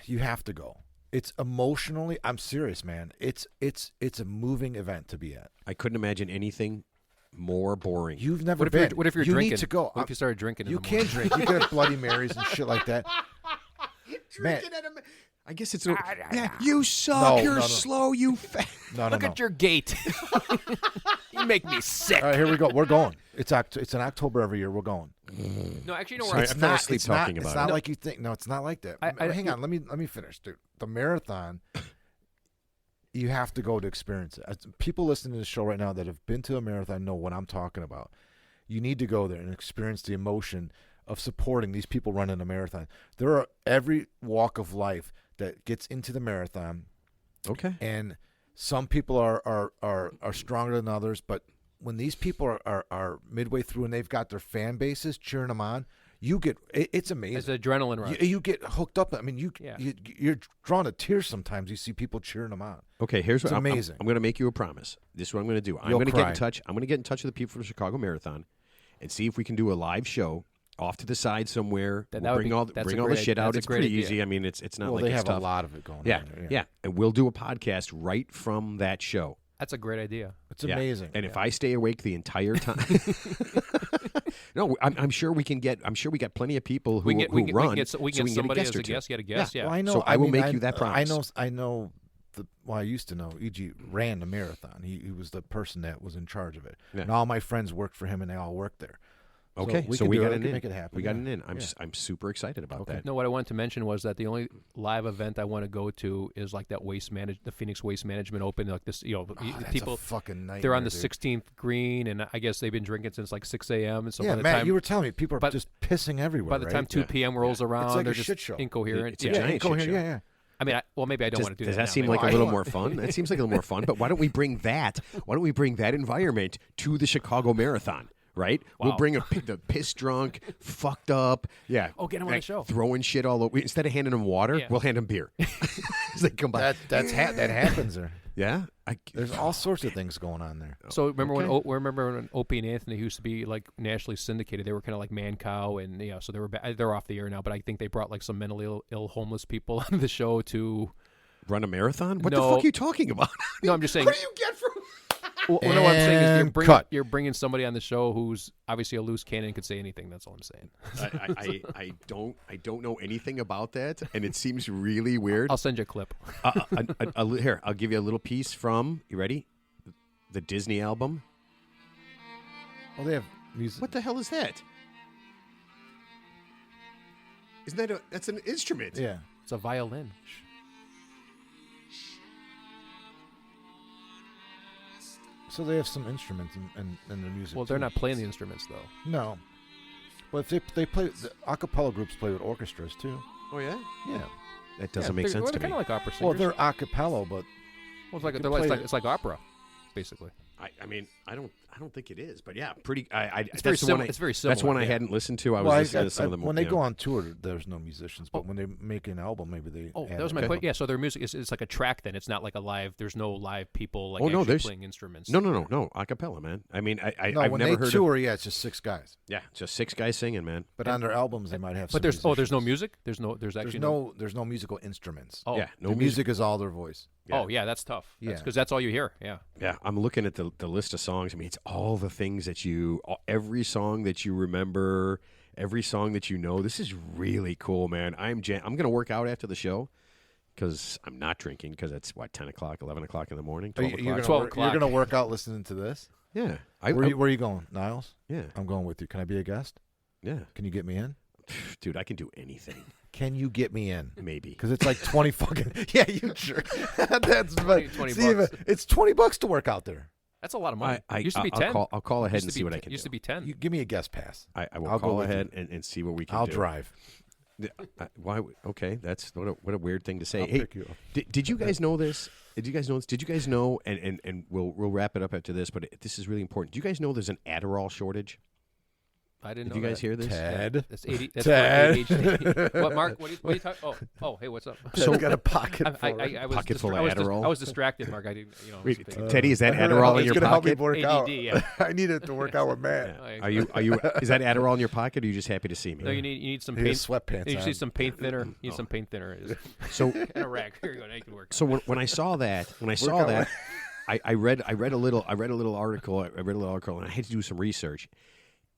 You have to go. It's emotionally. I'm serious, man. It's a moving event to be at. I couldn't imagine anything more boring. You've never been. What if you're you drinking? Need to go. What if you started drinking? You can drink. You can have Bloody Marys and shit like that. Drinking at I guess it's you suck. You're slow. You fat. Look at your gait. You make me sick. All right, here we go. We're going. It's in October every year. We're going. No, actually, Sorry, I fell asleep talking about it. It's not like you think. No, it's not like that. Hang on. Let me finish, dude. The marathon. You have to go to experience it. People listening to the show right now that have been to a marathon know what I'm talking about. You need to go there and experience the emotion of supporting these people running a marathon. There are every walk of life that gets into the marathon. Okay. And some people are stronger than others, but when these people are midway through and they've got their fan bases cheering them on, it's amazing. It's an adrenaline rush. You get hooked up. I mean, you're drawn to tears sometimes. You see people cheering them on. Okay, here's what amazing. I'm going to make you a promise. This is what I'm going to do. I'm going to get in touch. I'm going to get in touch with the people from the Chicago Marathon and see if we can do a live show off to the side somewhere. Bring all the shit out. It's pretty easy. I mean, it's not like they have tough. a lot of it going on. Yeah, and we'll do a podcast right from that show. That's a great idea. It's amazing. And if I stay awake the entire time, no, I'm sure we can get. I'm sure we got plenty of people who run. We can get so somebody as a guest. Get a guest. Yeah. Well, I know. So I will make you that promise. I know. I used to know. E.G. ran the marathon. He was the person that was in charge of it. Yeah. And all my friends worked for him, and they all worked there. Okay, so we got an in. Make it happen. We got an in. I'm super excited about that. No, what I wanted to mention was that the only live event I want to go to is like that the Phoenix Waste Management Open. Like this, that's people a fucking nightmare. They're on the 16th green, and I guess they've been drinking since like 6 a.m. And so yeah, by the Matt, time, you were telling me people are just pissing everywhere. By the time 2 p.m. rolls around, it's like they're a just shit show. Incoherent. It's a giant shit show. Yeah. I mean, maybe I don't want to do that. Does that seem like a little more fun? That seems like a little more fun. But why don't we bring that? Why don't we bring that environment to the Chicago Marathon? Right? Wow. We'll bring the piss drunk, fucked up. Yeah. Oh, get him on the show. Throwing shit all over. Instead of handing them water, we'll hand them beer. They come by. That happens there. Yeah. There's all sorts of things going on there. So remember when Opie and Anthony used to be like nationally syndicated? They were kind of like Man Cow, and so they're off the air now. But I think they brought like some mentally ill homeless people on the show to run a marathon. What the fuck are you talking about? No, I'm just saying. What do you get from? Well, no, what I'm saying is And cut. you're bringing somebody on the show who's obviously a loose cannon and could say anything. That's all I'm saying. I don't know anything about that, and it seems really weird. I'll send you a clip. Here, I'll give you a little piece from. You ready? The Disney album. Oh, they have music. What the hell is that? Isn't that that's an instrument? Yeah. It's a violin. So they have some instruments in their music. Well, they're too. not playing the instruments though. No. But if they play, the a cappella groups play with orchestras too. Oh yeah. Yeah. That doesn't make sense to They're me. kind of like opera singers. Well, they're a cappella, but Well, it's like you they're play like it. it's like opera, basically. I mean, I don't think it is, but yeah, pretty. It's very similar. It's very similar. That's one I yeah. hadn't listened to. I was listening to some of them when they go on tour, there's no musicians. But Oh. when they make an album, maybe they. Oh, add that was my it. question. Yeah, so their music is like a track. Then it's not like a live. There's no live people like Oh, no, actually there's- playing instruments. No, a cappella, man. I mean, No, I've when never they heard tour, yeah, it's just 6 guys. of. Yeah, just 6 guys singing, man. But on their albums, they might have. But some there's no musicians. music. There's actually There's no musical instruments. Oh, Yeah, no the music is all their voice. Yeah. Oh yeah, that's tough. Yeah. Because that's all you hear. Yeah. Yeah, I'm looking at the list of songs. I mean, it's all the things that every song that you remember, every song that you know. This is really cool, man. I'm going to work out after the show because I'm not drinking because it's, 10 o'clock, 11 o'clock in the morning, 12 o'clock. You're 12 You're o'clock. gonna work out listening to this. Yeah. Where are you going, Niles? Yeah. I'm going with you. Can I be a guest? Yeah. Can you get me in? Dude, I can do anything. Can you get me in? Maybe. Because it's like 20 fucking. Yeah, you sure. That's 20 bucks. It's $20 to work out there. That's a lot of money. I used to be I'll 10. I'll call ahead Used and to see be what I 10. can Used do. to be 10. You give me a guest pass. I will I'll go call with ahead and see what we can I'll do. drive. Why? Okay, that's what a weird thing to say. I'll Hey, pick you up. did you guys know this? Did you guys know this? Did you guys know? And we'll wrap it up after this, but this is really important. Do you guys know there's an Adderall shortage? I didn't Did know you guys that. hear this? Ted. That's 80. That's Ted. for ADHD. What, Mark? What are you talking? Oh, hey, what's up? So got a pocket full. I was Pocket full of I was Adderall? I was distracted, Mark. I didn't. Wait, something. Teddy, is that I heard Adderall in it's your gonna help me pocket? work out. ADD, yeah. I need it to work out with Matt. Yeah. Are you? Is that Adderall in your pocket? Or are you just happy to see me? No, you need some He paint. has sweatpants You on. need some paint thinner. You need some paint thinner. So, And a rag. Here you go. Now you can work. so when I saw that, out. I read a little article, and I had to do some research,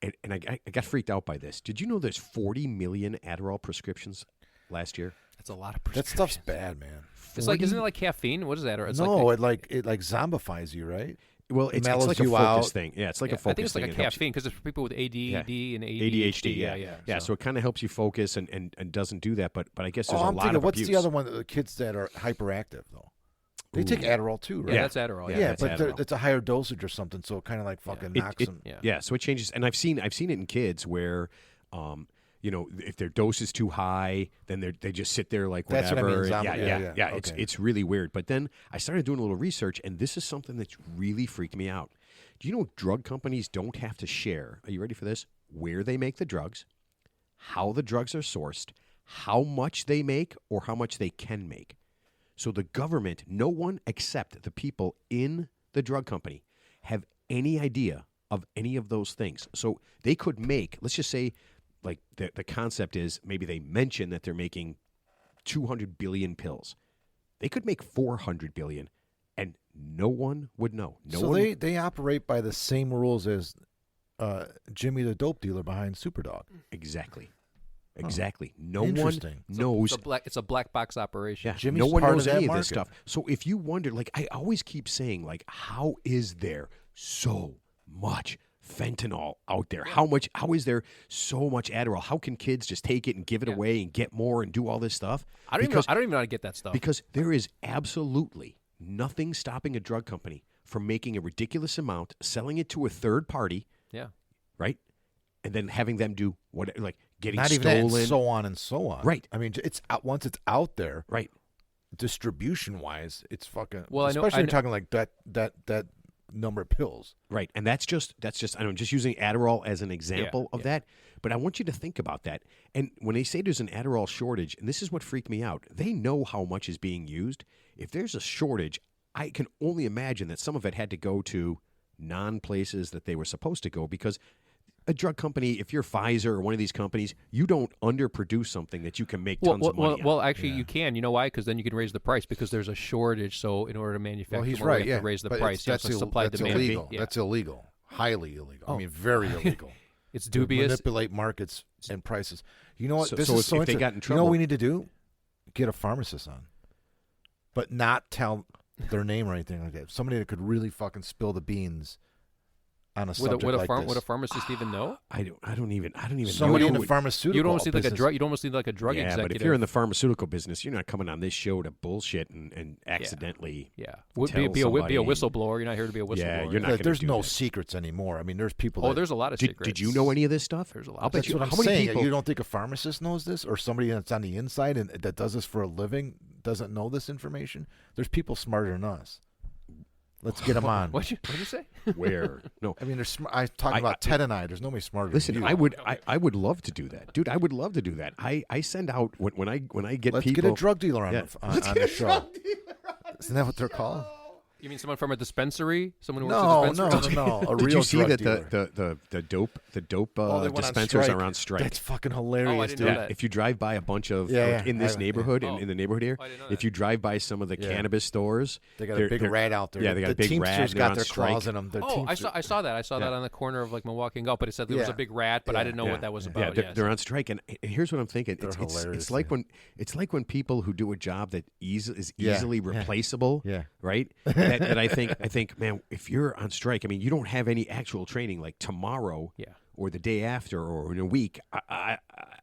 and I got freaked out by this. Did you know there's 40 million Adderall prescriptions last year? That's a lot of That prescriptions. stuff's bad, man. It's like, isn't it like caffeine? What is that? Or it's No, like it zombifies you, right? Well, it's mellows like a you focus out. thing. Yeah, it's like a I focus think it's like thing. a It helps you- caffeine because it's for people with ADD and ADHD, yeah. yeah. So it kind of helps you focus and doesn't do that. But I guess there's Oh, a I'm lot thinking, of what's abuse. the other one? The kids that are hyperactive though. They take Adderall too, right? Yeah, that's Adderall. Yeah, that's but Adderall. it's a higher dosage or something, so it kind of like fucking knocks them. Yeah. So it changes, and I've seen it in kids where, if their dose is too high, then they just sit there like That's what I whatever. mean, and zombie- yeah. yeah. It's Okay. it's really weird. But then I started doing a little research, and this is something that's really freaked me out. Do you know drug companies don't have to share? Are you ready for this? Where they make the drugs, how the drugs are sourced, how much they make, or how much they can make. So the government, no one except the people in the drug company have any idea of any of those things. So they could make, let's just say, like the concept is maybe they mention that they're making 200 billion pills. They could make 400 billion, and no one would know. So they operate by the same rules as Jimmy the dope dealer behind Superdog. Exactly. No one Interesting. knows. It's a black box operation. Yeah, Jimmy's no one part of knows that any of this market. stuff. So if you wonder, like I always keep saying, like, how is there so much fentanyl out there? How is there so much Adderall? How can kids just take it and give it away and get more and do all this stuff? I don't even know how to get that stuff. Because there is absolutely nothing stopping a drug company from making a ridiculous amount, selling it to a third party, Yeah. right? And then having them do what, like getting Not even that, stolen. and so on and so on. Right. I mean, it's out, once it's out there, Right. distribution wise, it's fucking. Well, I know- especially I you're know- talking like that number of pills. Right. And that's just I'm just using Adderall as an example of that. But I want you to think about that. And when they say there's an Adderall shortage, and this is what freaked me out, they know how much is being used. If there's a shortage, I can only imagine that some of it had to go to non-places that they were supposed to go because a drug company, if you're Pfizer or one of these companies, you don't underproduce something that you can make tons of money on. Well, actually, you can. You know why? Because then you can raise the price because there's a shortage. So in order to manufacture he's more, right. you have to raise the But price. That's, supply that's demand. illegal. Yeah. That's illegal. Highly illegal. I mean, very illegal. It's To dubious. manipulate markets and prices. You know what? So- This so is if- so if they interesting. got in You know trouble- what we need to do? Get a pharmacist on, but not tell their name or anything like that. Somebody that could really fucking spill the beans on a subject like this. Would a pharmacist even know? I don't even Somebody know in who the would- pharmaceutical You don't almost need like a business. drug. You don't almost need like a drug Yeah, executive. but if you're in the pharmaceutical business, you're not coming on this show to bullshit and accidentally. yeah, would tell be a somebody- whistleblower. You're not here to be a whistleblower. Yeah, you're not Like, gonna there's do no that. secrets anymore. I mean, there's people. Oh, that, there's a lot of secrets. Did you know any of this stuff? There's a lot. I'll bet That's you. what I'm How many saying. people? You don't think a pharmacist knows this, or somebody that's on the inside and that does this for a living doesn't know this information? There's people smarter than us. Let's get them on. What'd you say? Where? No. I mean, there's. I'm talking about Ted and I. There's nobody smarter. Listen, than you. I would love to do that, dude. I would love to do that. I send out when I get Let's people. get a drug dealer on, Yeah. on the show. Isn't that what they're called? You mean someone from a dispensary? Someone who No, works at a dispensary? no. A Did real you see drug that dealer. the dope Oh, they went on dispensers strike. are on strike? That's fucking hilarious, didn't dude. know Yeah, that. if you drive by a bunch of Yeah, in this I- neighborhood, yeah. in the neighborhood here, Oh, I didn't know if that. you drive by some of the cannabis stores, They got a they're- big they're- rat out there. Yeah, they got the a big rat. Teamsters They're got on their strike. claws in them. The Oh, I Teamsters- saw that. I saw that on the corner of like Milwaukee and Gulf, but it said there was Yeah. a big rat, but I Yeah. didn't know what that was Yeah, about. they're on strike, and here's what I'm thinking: They're hilarious, it's like yeah. when people who do a job that is Yeah, easily yeah. replaceable, Yeah. right? that I think, man, if you're on strike, I mean, you don't have any actual training. Like tomorrow, Yeah. or the day after, or in a week,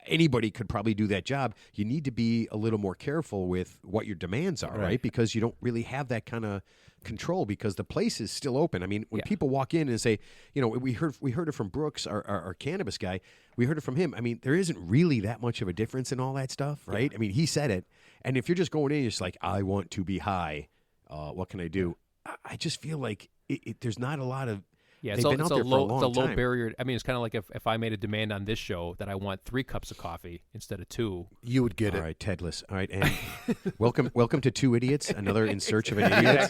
anybody could probably do that job. You need to be a little more careful with what your demands are, right? Because you don't really have that kind of control because the place is still open. I mean, when people walk in and say, you know, we heard it from Brooks, our cannabis guy. We heard it from him. I mean, there isn't really that much of a difference in all that stuff, right? I mean, he said it. And if you're just going in, you're just like, I want to be high. What can I do? I just feel like there's not a lot of. Yeah, They've it's been a out there for a low, long it's a low time. barrier. I mean, it's kind of like if I made a demand on this show that I want 3 cups of coffee instead of 2. You would get All it. right, Tedless. All right, and welcome to Two Idiots, another in search of an idiot.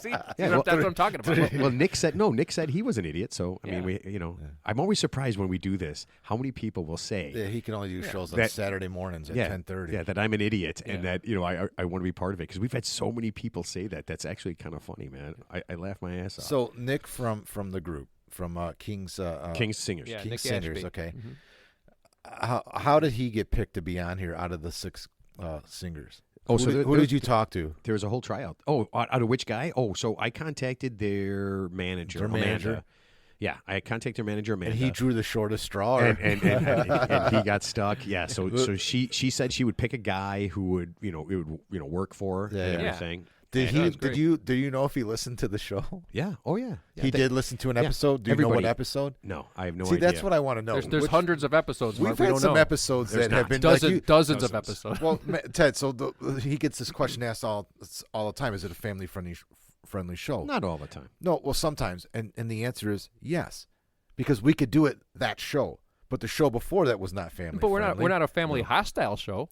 See? well, That's what I'm talking about. Well, Nick said he was an idiot. So I mean, I'm always surprised when we do this how many people will say, Yeah, he can only do shows on That- Saturday mornings at yeah, 10:30. yeah, that I'm an idiot and that I want to be part of it because we've had so many people say that. That's actually kind of funny, man. I laugh my ass off. So Nick from the group from King's King's Singers. Yeah, King Nick Singers. Ashby. Okay. How did he get picked to be on here out of the 6 singers? Oh, so who did you talk to? There was a whole tryout. Oh, out of which guy? Oh, so I contacted their manager, Their Amanda. manager? Yeah, I contacted their manager, Amanda. And he drew the shortest straw. Or? and he got stuck. Yeah, so she said she would pick a guy who would work for her Yeah, and yeah. everything. Did that he? was great. Do you know if he listened to the show? Yeah. Oh yeah. He did listen to an episode. Do you know what Everybody- episode? No, I have no See, idea. that's what I want to know. There's hundreds of episodes. We've Mark. We had don't some know. episodes There's that have not. been Dozens like of episodes. well, Ted. So he gets this question asked all the time. Is it a family friendly show? Not all the time. No. Well, sometimes, and the answer is yes, because we could do it that show, but the show before that was not family. But we're friendly. not a family hostile show.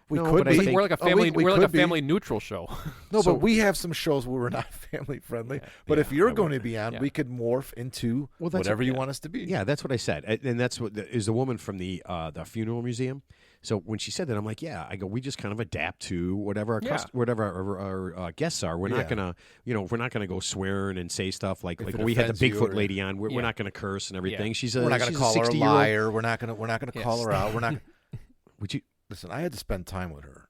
We No, could but I be. think- We're like a Oh, family. we we're like could a be. family neutral show. No, So- but we have some shows where we're not family friendly. But if yeah, you're I going would- to be on, yeah. we could morph into Well, that's whatever what- you yeah. want us to be. Yeah, that's what I said, and that's what is the woman from the funeral museum. So when she said that, I'm like, yeah. I go, we just kind of adapt to whatever our guests are. We're not gonna, we're not gonna go swearing and say stuff like If it when we had the offends you Bigfoot or- lady on. We're not gonna curse and everything. Yeah. She's We're not going she's to call her a 60-year-old. liar. We're not going to call her out. We're not. Would you? Listen, I had to spend time with her.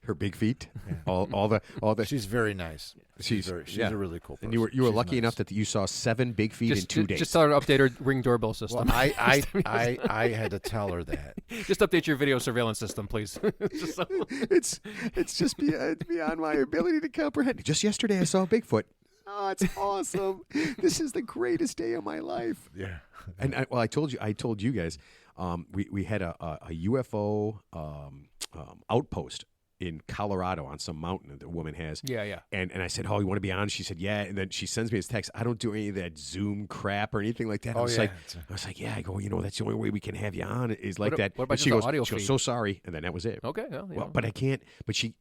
Her big feet, all the. She's very nice. She's yeah. a really cool person. And you were She's lucky nice. enough that you saw 7 big feet in 2 days. Just tell her to update her Ring doorbell system. Well, I had to tell her that. Just update your video surveillance system, please. Just so- it's just beyond my ability to comprehend. Just yesterday, I saw Bigfoot. Oh, it's awesome! This is the greatest day of my life. Yeah. And I told you guys, we had a UFO outpost in Colorado on some mountain that the woman has. yeah. And I said, oh, you want to be on? She said, yeah. And then she sends me this text. I don't do any of that Zoom crap or anything like that. Oh, I was yeah. like, yeah. I go, that's the only way we can have you on is like What that. about And just she the goes, audio she goes, feed? so sorry. And then that was it. Okay. Well, Well, but I can't. But she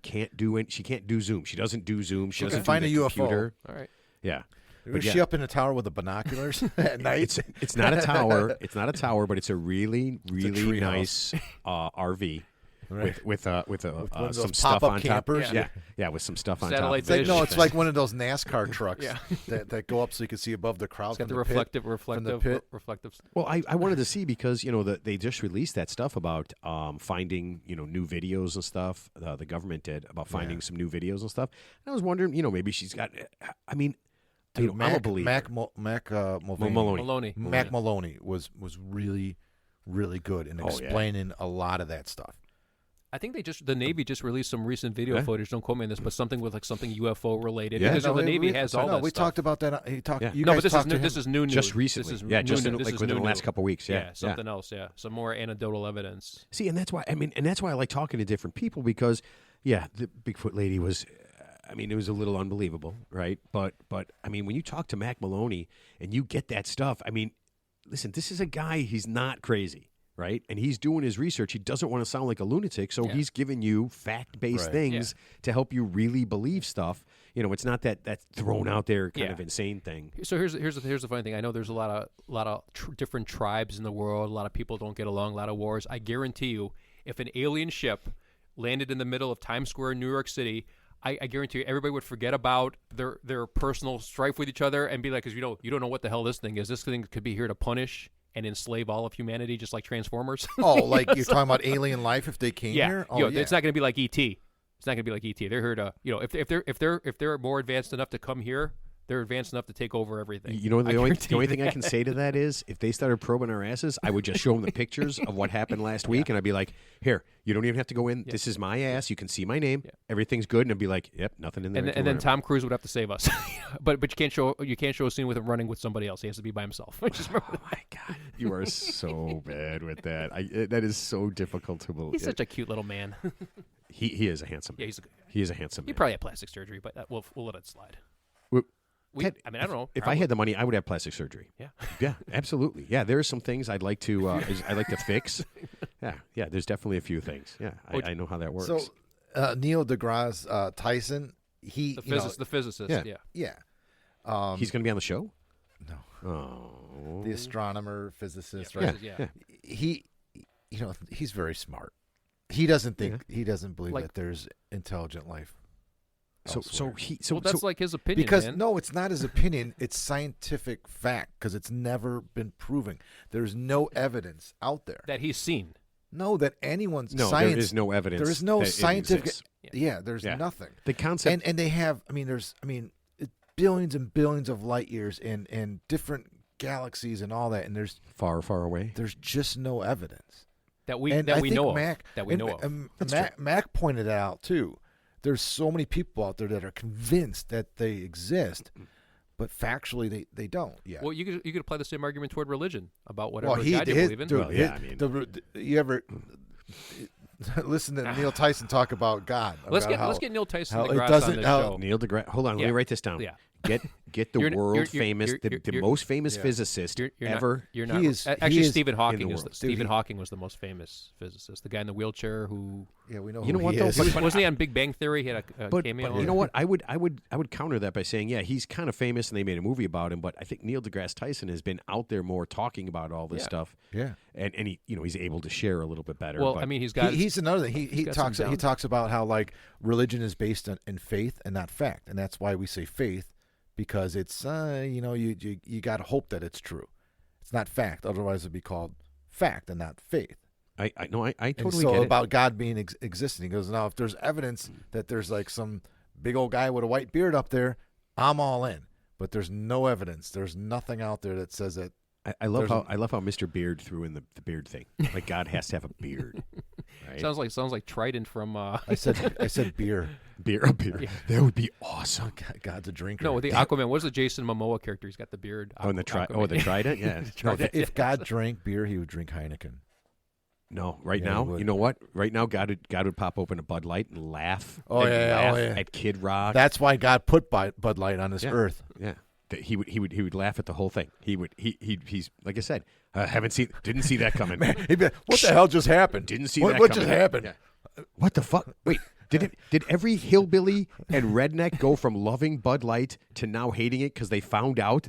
can't do it. She can't do Zoom. She doesn't do Zoom. She doesn't can find do a the UFO. computer. All right. Yeah. Was she up in a tower with the binoculars at night? It's not a tower. It's not a tower, but it's a really nice RV. Right. With one of some those stuff pop-up on campers? top. Yeah, with some stuff on Satellite top. dish. No, it's like one of those NASCAR trucks Yeah. that go up so you can see above the crowd. It's got from the pit. reflective. Well, I wanted to see because they just released that stuff about finding new videos and stuff. The government did about finding some new videos and stuff. And I was wondering, maybe she's got. I mean, Dude, I'm a believer. Mac Maloney. Mac Maloney was really, really good in explaining a lot of that stuff. I think the Navy just released some recent video footage. Don't quote me on this, but something with like something UFO related. Yeah. Because the Navy has all that we stuff. talked about that. You No, guys but talked this is new news. Just recently. This is just new, within the last couple of weeks. Yeah, something else. Yeah, some more anecdotal evidence. See, and that's why I like talking to different people because, the Bigfoot lady was. It was a little unbelievable, right? But when you talk to Mac Maloney and you get that stuff, listen, this is a guy. He's not crazy. Right, and he's doing his research. He doesn't want to sound like a lunatic, so he's giving you fact-based things to help you really believe stuff. It's not that thrown out there kind of insane thing. So here's the funny thing. I know there's a lot of different tribes in the world. A lot of people don't get along. A lot of wars. I guarantee you, if an alien ship landed in the middle of Times Square in New York City, I guarantee you everybody would forget about their personal strife with each other and be like, because you don't know what the hell this thing is. This thing could be here to punish and enslave all of humanity, just like Transformers. Oh, like you're talking about alien life if they came here? Oh, It's not going to be like E.T. It's not going to be like E.T. They're here to, if they're more advanced enough to come here, they're advanced enough to take over everything. The only thing I can say to that is, if they started probing our asses, I would just show them the pictures of what happened last week, and I'd be like, "Here, you don't even have to go in. This is my ass. You can see my name. Everything's good." And I'd be like, "Yep, nothing in there." And then Tom Cruise would have to save us, but you can't show a scene with him running with somebody else. He has to be by himself. Oh my God, you are so bad with that. That is so difficult to believe. He's such a cute little man. He is a handsome man. Yeah, he is a handsome man. He probably had plastic surgery, but we'll let it slide. Ted, I don't know. If I had the money, I would have plastic surgery. Yeah, absolutely. Yeah, there are some things I'd like to fix. Yeah. There's definitely a few things. Yeah, I know how that works. So Neil deGrasse Tyson, the physicist. Yeah. He's going to be on the show. No. Oh, The astronomer, physicist, right? Yeah. He's very smart. He doesn't think he doesn't believe that there's intelligent life. That's like his opinion. Because man. no, it's not his opinion. It's scientific fact because it's never been proven. There's no evidence out there that he's seen. No, that anyone's no, science. there is no evidence. There is no that scientific. Yeah, there's nothing. The concept, and they have. There's billions and billions of light years and different galaxies and all that, and there's far away. There's just no evidence that we know of. Mac pointed out too. There's so many people out there that are convinced that they exist, but factually they don't. Yeah. Well, you could apply the same argument toward religion about whatever God you believe in. Dude, you ever listen to Neil Tyson talk about God? Let's get Neil Tyson deGrasse on the show. Neil deGrasse. Hold on, let me write this down. Yeah. Get the world famous, the most famous physicist ever. You're not. Stephen Hawking is. Stephen Hawking was the most famous physicist. The guy in the wheelchair who. Yeah, we know. You know what? Wasn't he on Big Bang Theory? He had a cameo. But you know what? I would counter that by saying, he's kind of famous, and they made a movie about him. But I think Neil deGrasse Tyson has been out there more talking about all this stuff. Yeah, and he he's able to share a little bit better. Well, he's another thing. He talks about how like religion is based in faith and not fact, and that's why we say faith. Because it's you got to hope that it's true. It's not fact, otherwise it'd be called fact and not faith. I totally so get it. About God being existing. He goes, now if there's evidence that there's like some big old guy with a white beard up there, I'm all in. But there's no evidence. There's nothing out there that says that. I love how Mr. Beard threw in the beard thing. Like God has to have a beard. Right? Sounds like Trident from. I said beer. Beer. Yeah. That would be awesome. God's a drinker. No, the Aquaman. What's the Jason Momoa character? He's got the beard. The Trident. Yeah. If God drank beer, he would drink Heineken. No, now, you know what? Right now, God would pop open a Bud Light and laugh. Laugh at Kid Rock. That's why God put Bud Light on this earth. Yeah. He would laugh at the whole thing. He's like I said, didn't see that coming. Man, he'd be like, what the hell just happened? Didn't see that what coming. Just happened? Yeah. What the fuck? Wait, Did every hillbilly and redneck go from loving Bud Light to now hating it because they found out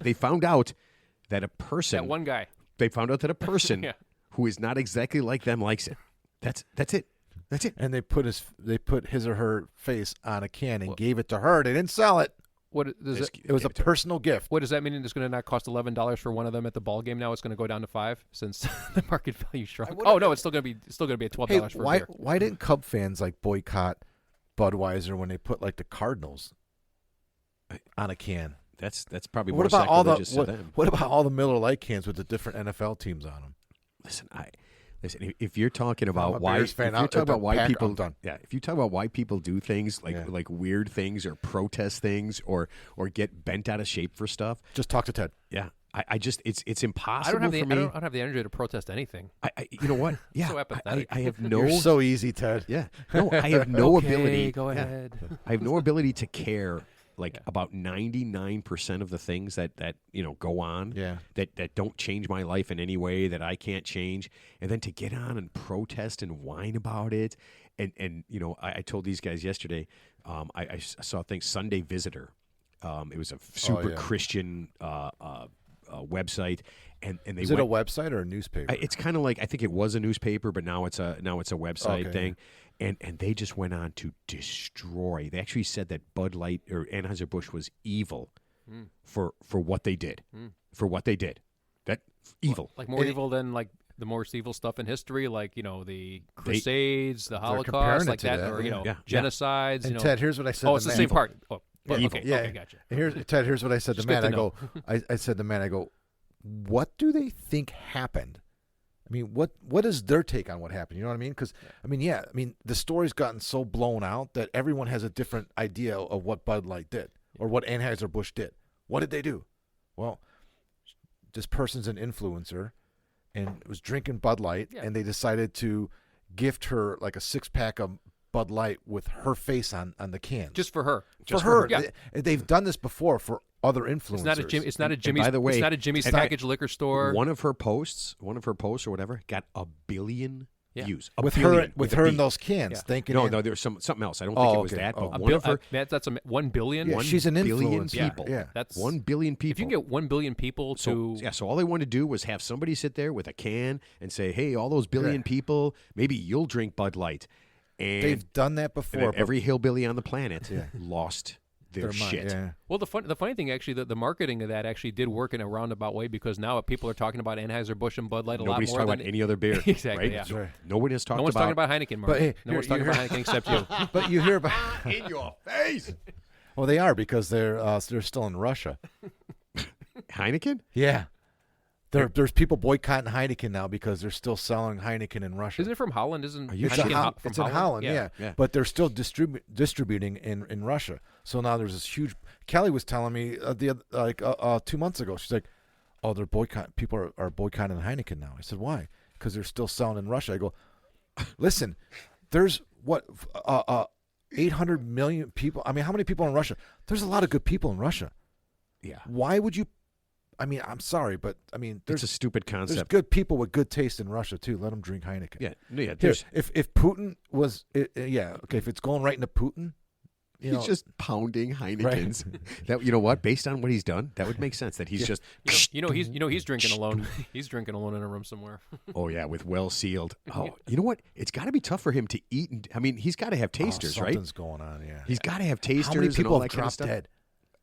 that a person That one guy. they found out that a person Yeah. who is not exactly like them likes it. That's it. That's it. And they put his or her face on a can and gave it to her. They didn't sell it. What does it? It was a personal gift. What does that mean? It's going to not cost $11 for one of them at the ball game now. It's going to go down to $5 since the market value shrunk. Oh no, it's still going to be at $12 Hey, for a why beer. why didn't Cub fans like boycott Budweiser when they put like the Cardinals on a can? That's probably What more about all the sacrilegious to them. what about all the Miller Lite cans with the different NFL teams on them? Listen, if you're talking about a why, Bears if fan, you're I'll- talking about why Packer- people, I'm done. yeah, if you talk about why people do things like Yeah. like weird things or protest things or get bent out of shape for stuff, Just talk to Ted. yeah, I just it's I impossible don't have for the me. I don't have the energy to protest anything. You know what? Yeah, So apathetic. I have no. You're so easy, Ted. Yeah, no, I have no Okay, ability. Go yeah. ahead. I have no ability to care about 99% of the things that go on Yeah. that don't change my life in any way that I can't change, and then to get on and protest and whine about it, and I told these guys yesterday, I saw things Sunday Visitor, it was a super yeah. Christian website, and they Is it a website or a newspaper? it's kind of like, I think it was a newspaper, but now it's a website Okay, thing. And they just went on to destroy. They actually said that Bud Light or Anheuser-Busch was evil for what they did. For what they did. That evil. Like more evil than like the most evil stuff in history, like the Crusades, the comparing Holocaust, it like to that, that, or yeah. genocides. and Ted, here's what I said. Oh, to it's the Matt. same part. Oh, Evil. okay, Yeah. okay, gotcha. Here's what I said to Just Matt. good I to go, I said to Matt, I go, what do they think happened? I mean, what is their take on what happened? You know what I mean? Because the story's gotten so blown out that everyone has a different idea of what Bud Light did or what Anheuser-Busch did. What did they do? Well, this person's an influencer and was drinking Bud Light, and they decided to gift her like a 6-pack of Bud Light with her face on the can. Just for her. for her. Yeah. They've done this before for other influencers. It's not a Jimmy's. by the way, it's not a Jimmy's and- package liquor store. One of her posts or whatever got 1 billion views. with billion, her a in B. those cans, Yeah. thinking No, there was something else. I don't think it was okay. that, but Oh. one of her That's 1 billion. Yeah, she's an 1 billion influencer. people. Yeah. That's 1 billion people. If you can get 1 billion people to So all they wanted to do was have somebody sit there with a can and say, "Hey, all those billion people, maybe you'll drink Bud Light." And, they've done that and before. then but every hillbilly on the planet lost their their mind- shit. yeah. Well, the funny thing actually, the marketing of that actually did work in a roundabout way because now people are talking about Anheuser-Busch and Bud Light a Nobody's lot more talking than about any other beer. Exactly, right? yeah. That's right. Nobody has talked no one's about talking about Heineken, Mark. But hey, no one's you talking about Heineken except you. But you hear about in your face. well, they are because they're still in Russia. Heineken? Yeah, there's people boycotting Heineken now because they're still selling Heineken in Russia. Isn't it from Holland? Isn't Are you It's, sure? Heineken from it's in Holland, yeah. Yeah. But they're still distributing in Russia. So now there's this huge. Kelly was telling me 2 months ago. She's like, "Oh, they're people are boycotting Heineken now." I said, "Why?" Because they're still selling in Russia. I go, "Listen, there's 800 million people. I mean, how many people in Russia? There's a lot of good people in Russia. Yeah. Why would you? I mean, I'm sorry, but I mean, It's a stupid there's concept. good people with good taste in Russia too. Let them drink Heineken. Yeah. Here, There's, if Putin was, if it's going right into Putin, he's just pounding Heinekens. That you know what? Based on what he's done, that would make sense. That he's just he's drinking alone. He's drinking alone in a room somewhere. oh yeah, with well sealed. Oh, you know what? It's got to be tough for him to eat. I mean, he's got to have tasters, right? Something's going on. Yeah, He's got to have tasters. How many and people all have that kind of dropped stuff? dead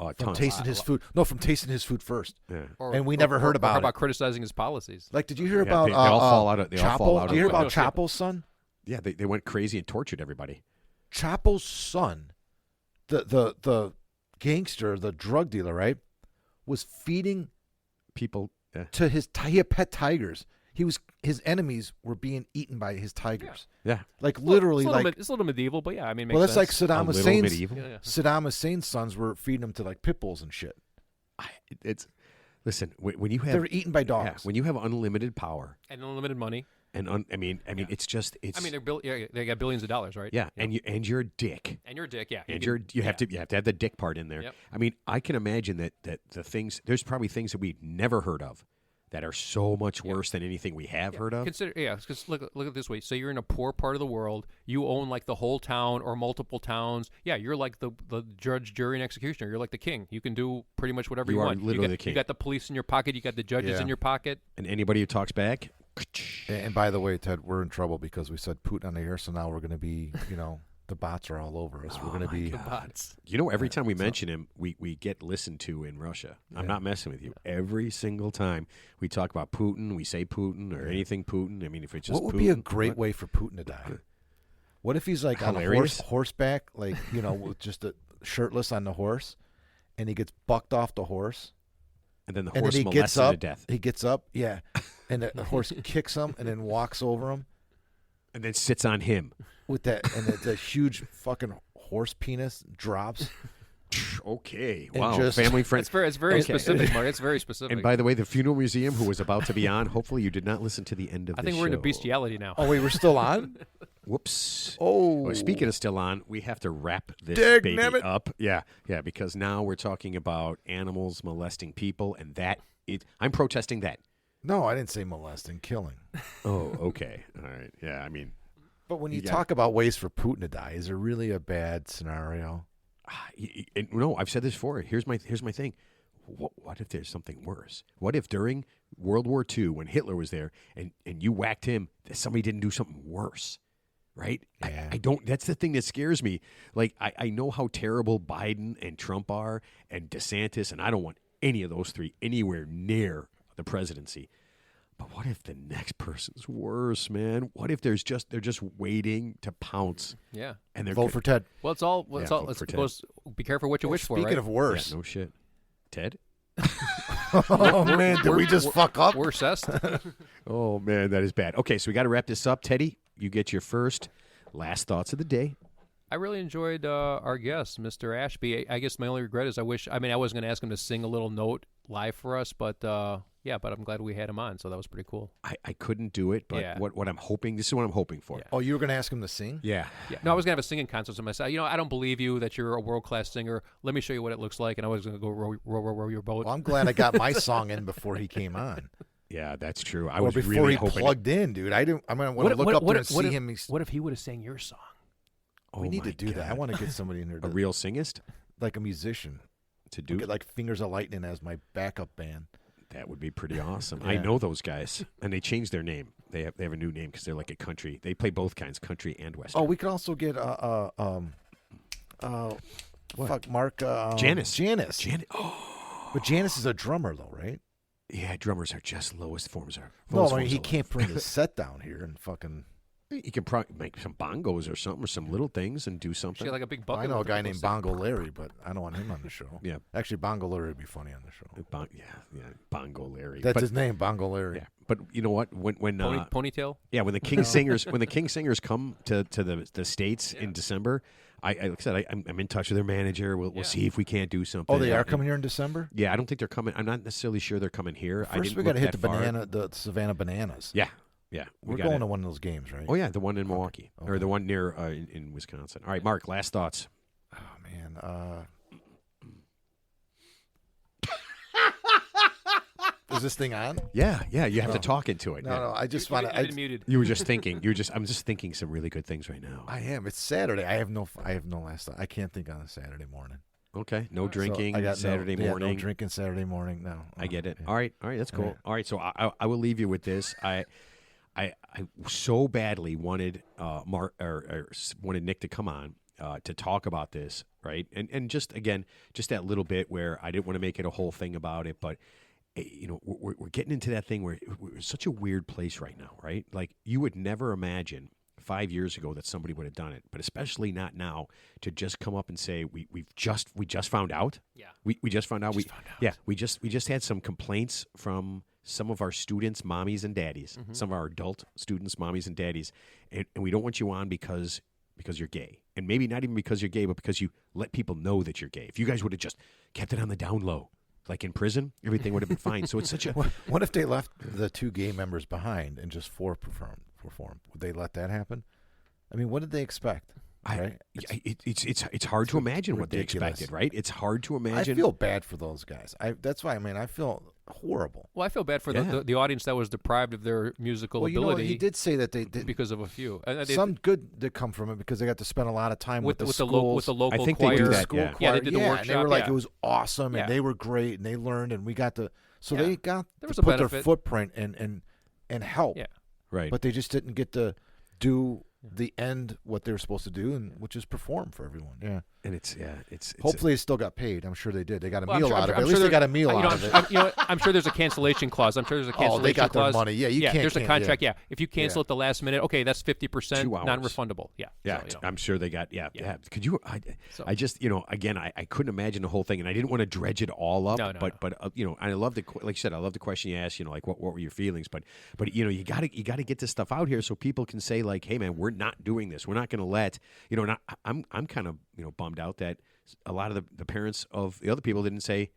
Oh, from tons. tasting his food? No, from tasting his food first. Yeah. And we never heard about how it. about criticizing his policies. Like, did you hear Yeah, about they all fall out of- they all fall Chapo? out Did you hear of- about Chapo's son? Yeah, they went crazy and tortured everybody. Chapo's son, the gangster, the drug dealer, right, was feeding People. to he had pet tigers. His enemies were being eaten by his tigers. Yeah. Like literally, it's a little medieval, but yeah, I mean, makes well, that's sense. like Saddam A little Hussein's. medieval. Yeah. Saddam Hussein's sons were feeding him to like pit bulls and shit. It's listen when you have They were eaten by yeah, dogs. when you have unlimited power and unlimited money. and I mean it's just it's I mean, they got billions of dollars, right? yeah, and you're a dick. And you're a dick, yeah. And you have to have the dick part in there. Yep. I mean, I can imagine that the things there's probably things that we've never heard of that are so much worse than anything we have heard of. Consider, because look at it this way. So you're in a poor part of the world. You own like the whole town or multiple towns. Yeah, you're like the judge, jury, and executioner. You're like the king. You can do pretty much whatever you are want. literally the king. You got the police in your pocket. You got the judges in your pocket. And anybody who talks back. And by the way, Ted, we're in trouble because we said Putin on the air, so now we're going to be, the bots are all over us. We're going to be bots. Every time we mention him, we get listened to in Russia. I'm not messing with you. Every single time we talk about Putin, we say Putin or anything Putin. I mean, if it's just what would Putin, be a great way for Putin to die? What if he's like Hilarious. on a horseback, like, with just shirtless on the horse, and he gets bucked off the horse? and then the And horse then he molests gets him up. to death, He gets up, and the horse kicks him and then walks over him and then sits on him. with that, and the huge fucking horse penis drops. Okay, And wow, just- family friend. It's very specific, Mark. It's very specific. And by the way, the funeral museum, who was about to be on, hopefully you did not listen to the end of I the think show. we're into bestiality now. Oh, wait, we're still on? Whoops. Oh. Well, speaking of still on, we have to wrap this Dag baby nabbit. up. Yeah, because now we're talking about animals molesting people, and I'm protesting that. No, I didn't say molesting, killing. Oh, okay. All right. Yeah, I mean, But when you got talk about ways for Putin to die, is there really a bad scenario? no, I've said this before. Here's my thing. What if there's something worse? What if during World War II, when Hitler was there, and you whacked him, that somebody didn't do something worse? Right? Yeah. I don't. That's the thing that scares me. Like, I know how terrible Biden and Trump are and DeSantis, and I don't want any of those three anywhere near the presidency. But what if the next person's worse, man? What if they're just waiting to pounce? Yeah. And they're Vote for Ted. Well, it's all. Yeah, It's all. vote It's for Ted. goes. Be careful what you wish for. Speaking Right? of worse. Yeah, no shit. Ted? Oh, man, did we just fuck up? We're assessed. Oh, man, that is bad. Okay, so we got to wrap this up. Teddy, you get your first last thoughts of the day. I really enjoyed our guest, Mr. Ashby. I guess my only regret is I wasn't going to ask him to sing a little note live for us, but but I'm glad we had him on, so that was pretty cool. I couldn't do it, but Yeah. what I'm hoping, this is what I'm hoping for. Yeah. Oh, you were going to ask him to sing? Yeah. Yeah. No, I was going to have a singing contest with myself. I don't believe you that you're a world-class singer. Let me show you what it looks like, and I was going to go row your boat. Well, I'm glad I got my song in before he came on. Yeah, that's true. I Or was before really he hoping. plugged in, dude. I'm going to want to look up there and see him. What if he would have sang your song? We need my to do that. I God. want to get somebody in there A to, real singist like a musician. to do Get like Fingers of Lightning as my backup band. that would be pretty awesome. Yeah. I know those guys, and they changed their name. They have a new name because they're like a country. They play both kinds, country and western. Oh, we could also get fuck Mark Janice. Janice. Oh, But Janice is a drummer though, right? yeah. Drummers are just lowest forms. No, I mean he can't bring his set down here and fucking. You can probably make some bongos or something, or some little things, and do She something. had like a big bucket. I know a with guy people named sitting. Bongo Larry, but I don't want him on the show. Yeah. Actually, Bongo Larry would be funny on the show. Yeah, Bongo Larry. That's But- his name, Bongo Larry. Yeah, but you know what? When Ponytail. yeah, when the King Singers come to the states in December, like I said, I'm in touch with their manager. We'll see if we can't do something. Oh, they are coming here in December. Yeah, I don't think they're coming. I'm not necessarily sure they're coming here. I First, didn't we got to look hit that far. the Savannah Bananas. Yeah. We're gotta- going to one of those games, right? Oh yeah, the one in Milwaukee or Okay. the one near in Wisconsin. All right, Mark. Last thoughts. Oh man. Is this thing on? Yeah. You have to No. talk into it. No, I just want to. You've been muted. You were just thinking. I'm just thinking some really good things right now. I am. It's Saturday. I have no last thought. I can't think on a Saturday morning. Okay. No So drinking I got Saturday no morning. No drinking Saturday morning. No. I get it. Yeah. All right. That's cool. right. All right. So I will leave you with this. I so badly wanted wanted Nick to come on to talk about this, right? And just that little bit where I didn't want to make it a whole thing about it, but we're getting into that thing where we're in such a weird place right now, right? Like you would never imagine 5 years ago that somebody would have done it, but especially not now to just come up and say we just found out. Yeah. We just found out. Just found out. Yeah, we just had some complaints from some of our students' mommies and daddies, some of our adult students' mommies and daddies, and we don't want you on because you're gay, and maybe not even because you're gay, but because you let people know that you're gay. If you guys would have just kept it on the down low, like in prison, everything would have been fine. So it's such a What if they left the two gay members behind and just four perform? Would they let that happen? I mean, what did they expect? Right? It's hard to imagine what they ridiculous. expected, right? It's hard to imagine. I feel bad for those guys. That's why I feel horrible. Well, I feel bad for Yeah. the audience that was deprived of their musical Well, you know what? ability He did say that they because of a few. some good did come from it because they got to spend a lot of time with the with schools. the local I think choir. they do that. school Yeah. choir. Yeah, they did the And they workshop, were like, yeah. it was awesome, Yeah. and they were great, and they learned, and we got to. So Yeah. they got There to was a put their benefit. footprint and help. Yeah. Right. But they just didn't get to do the end what they were supposed to do, and which is perform for everyone. Yeah. and it's Hopefully, it still got paid. I'm sure they did. They got a Well, I'm meal sure- out of it. I'm At sure least they there- got a meal you know, out of it. I'm sure there's a cancellation clause. I'm sure there's a cancellation Oh, they got their clause. money. Yeah, you yeah, can't. there's a can- contract. Yeah, if you cancel Yeah. at the last minute, okay, that's 50% 2 hours. non-refundable. Yeah. Yeah, So, you know. I'm sure they got. Yeah. Could you? So- I just, again, I couldn't imagine the whole thing, and I didn't want to dredge it all up. No, no, but I love like you said, I love the question you asked. Like what were your feelings? But you got to get this stuff out here so people can say like, hey man, we're not doing this. We're not going to let Not, I'm kind of bummed out that a lot of the parents of the other people didn't say,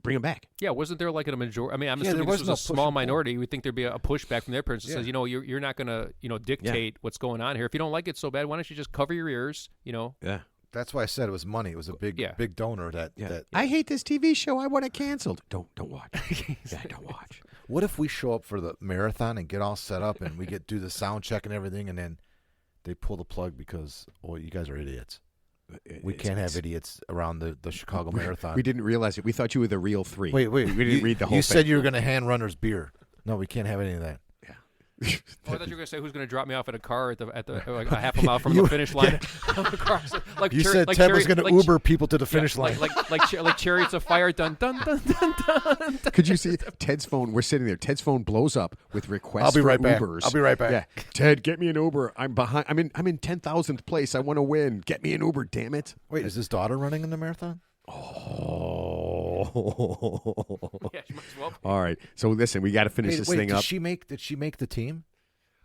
bring them back. Yeah, wasn't there like a majority? I mean, I'm Yeah, assuming there this was was no a push small and pull. minority. You would think there'd be a pushback from their parents that Yeah. says, you're not going to, dictate what's going on here. If you don't like it so bad, why don't you just cover your ears? Yeah. That's why I said it was money. It was a big donor. That I hate this TV show. I want it canceled. Don't watch. Yeah, don't watch. What if we show up for the marathon and get all set up and we do the sound check and everything, and then they pull the plug because you guys are idiots. We can't have idiots around the Chicago Marathon. We didn't realize it. We thought you were the real 3. Wait. We didn't read the whole You thing. said you were going to hand runners beer. No, we can't have any of that. Oh, I thought you were going to say who's going to drop me off in a car at the like a half a mile from the finish line. Like You Cher- said like Ted Cherry- was going to like Uber people to the finish yeah, line. like Chariots of Fire. Dun dun dun dun dun. dun. Could you see Ted's phone? We're sitting there. Ted's phone blows up with requests I'll be for right back. Ubers. I'll be right back. Yeah, Ted, get me an Uber. I'm behind. I'm in 10,000th place. I want to win. Get me an Uber. Damn it. Wait, is his daughter running in the marathon? Oh. Yeah, she might as well. All right. So listen, we got to finish this thing did up. she make the team?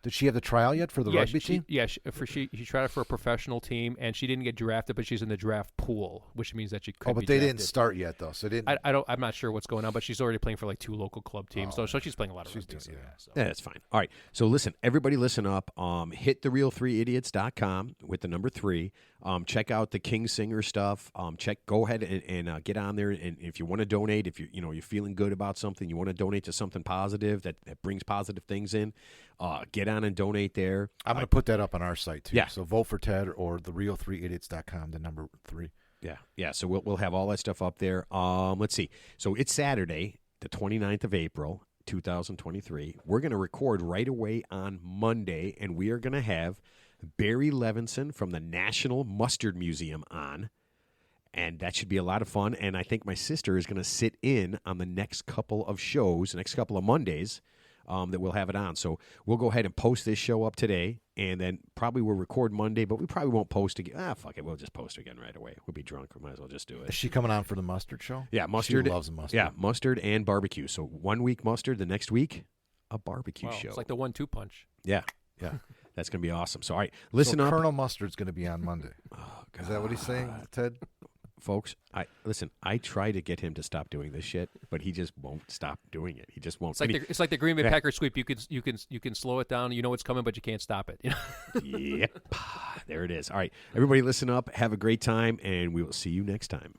Did she have the trial yet for the rugby team? She tried it for a professional team, and she didn't get drafted, but she's in the draft pool, which means that she could. Oh, but be they drafted. didn't start yet though. So they didn't. I'm not sure what's going on, but she's already playing for like 2 local club teams, so she's playing a lot of rugby. So, so. Yeah, that's fine. All right. So listen, everybody listen up. Hit thereal3idiots.com with the number 3. Check out the King Singer stuff. Go ahead and get on there. And if you want to donate, if you're feeling good about something, you want to donate to something positive that brings positive things in, get on and donate there. I'm going to put that up on our site too. Yeah. So vote for Ted or thereal3idiots.com, the number 3. Yeah. So we'll have all that stuff up there. Let's see. So it's Saturday, the 29th of April, 2023. We're going to record right away on Monday, and we are going to have Barry Levinson from the National Mustard Museum on. And that should be a lot of fun. And I think my sister is going to sit in on the next couple of shows, next couple of Mondays, that we'll have it on. So we'll go ahead and post this show up today, and then probably we'll record Monday, but we probably won't post again. Fuck it. We'll just post again right away. We'll be drunk. We might as well just do Is it. she coming on for the mustard show? Yeah, mustard. She loves mustard. Yeah, mustard and barbecue. So 1 week mustard, the next week, a barbecue Wow, show. it's like the 1-2 punch. Yeah. That's going to be awesome. So, all right, listen so up. Colonel Mustard's going to be on Monday. Is that what he's saying, Ted? Folks, I try to get him to stop doing this shit, but he just won't stop doing it. He just won't. It's like the Green Bay Packers sweep. You can slow it down. You know it's coming, but you can't stop it. Yep. There it is. All right. Everybody listen up. Have a great time, and we will see you next time.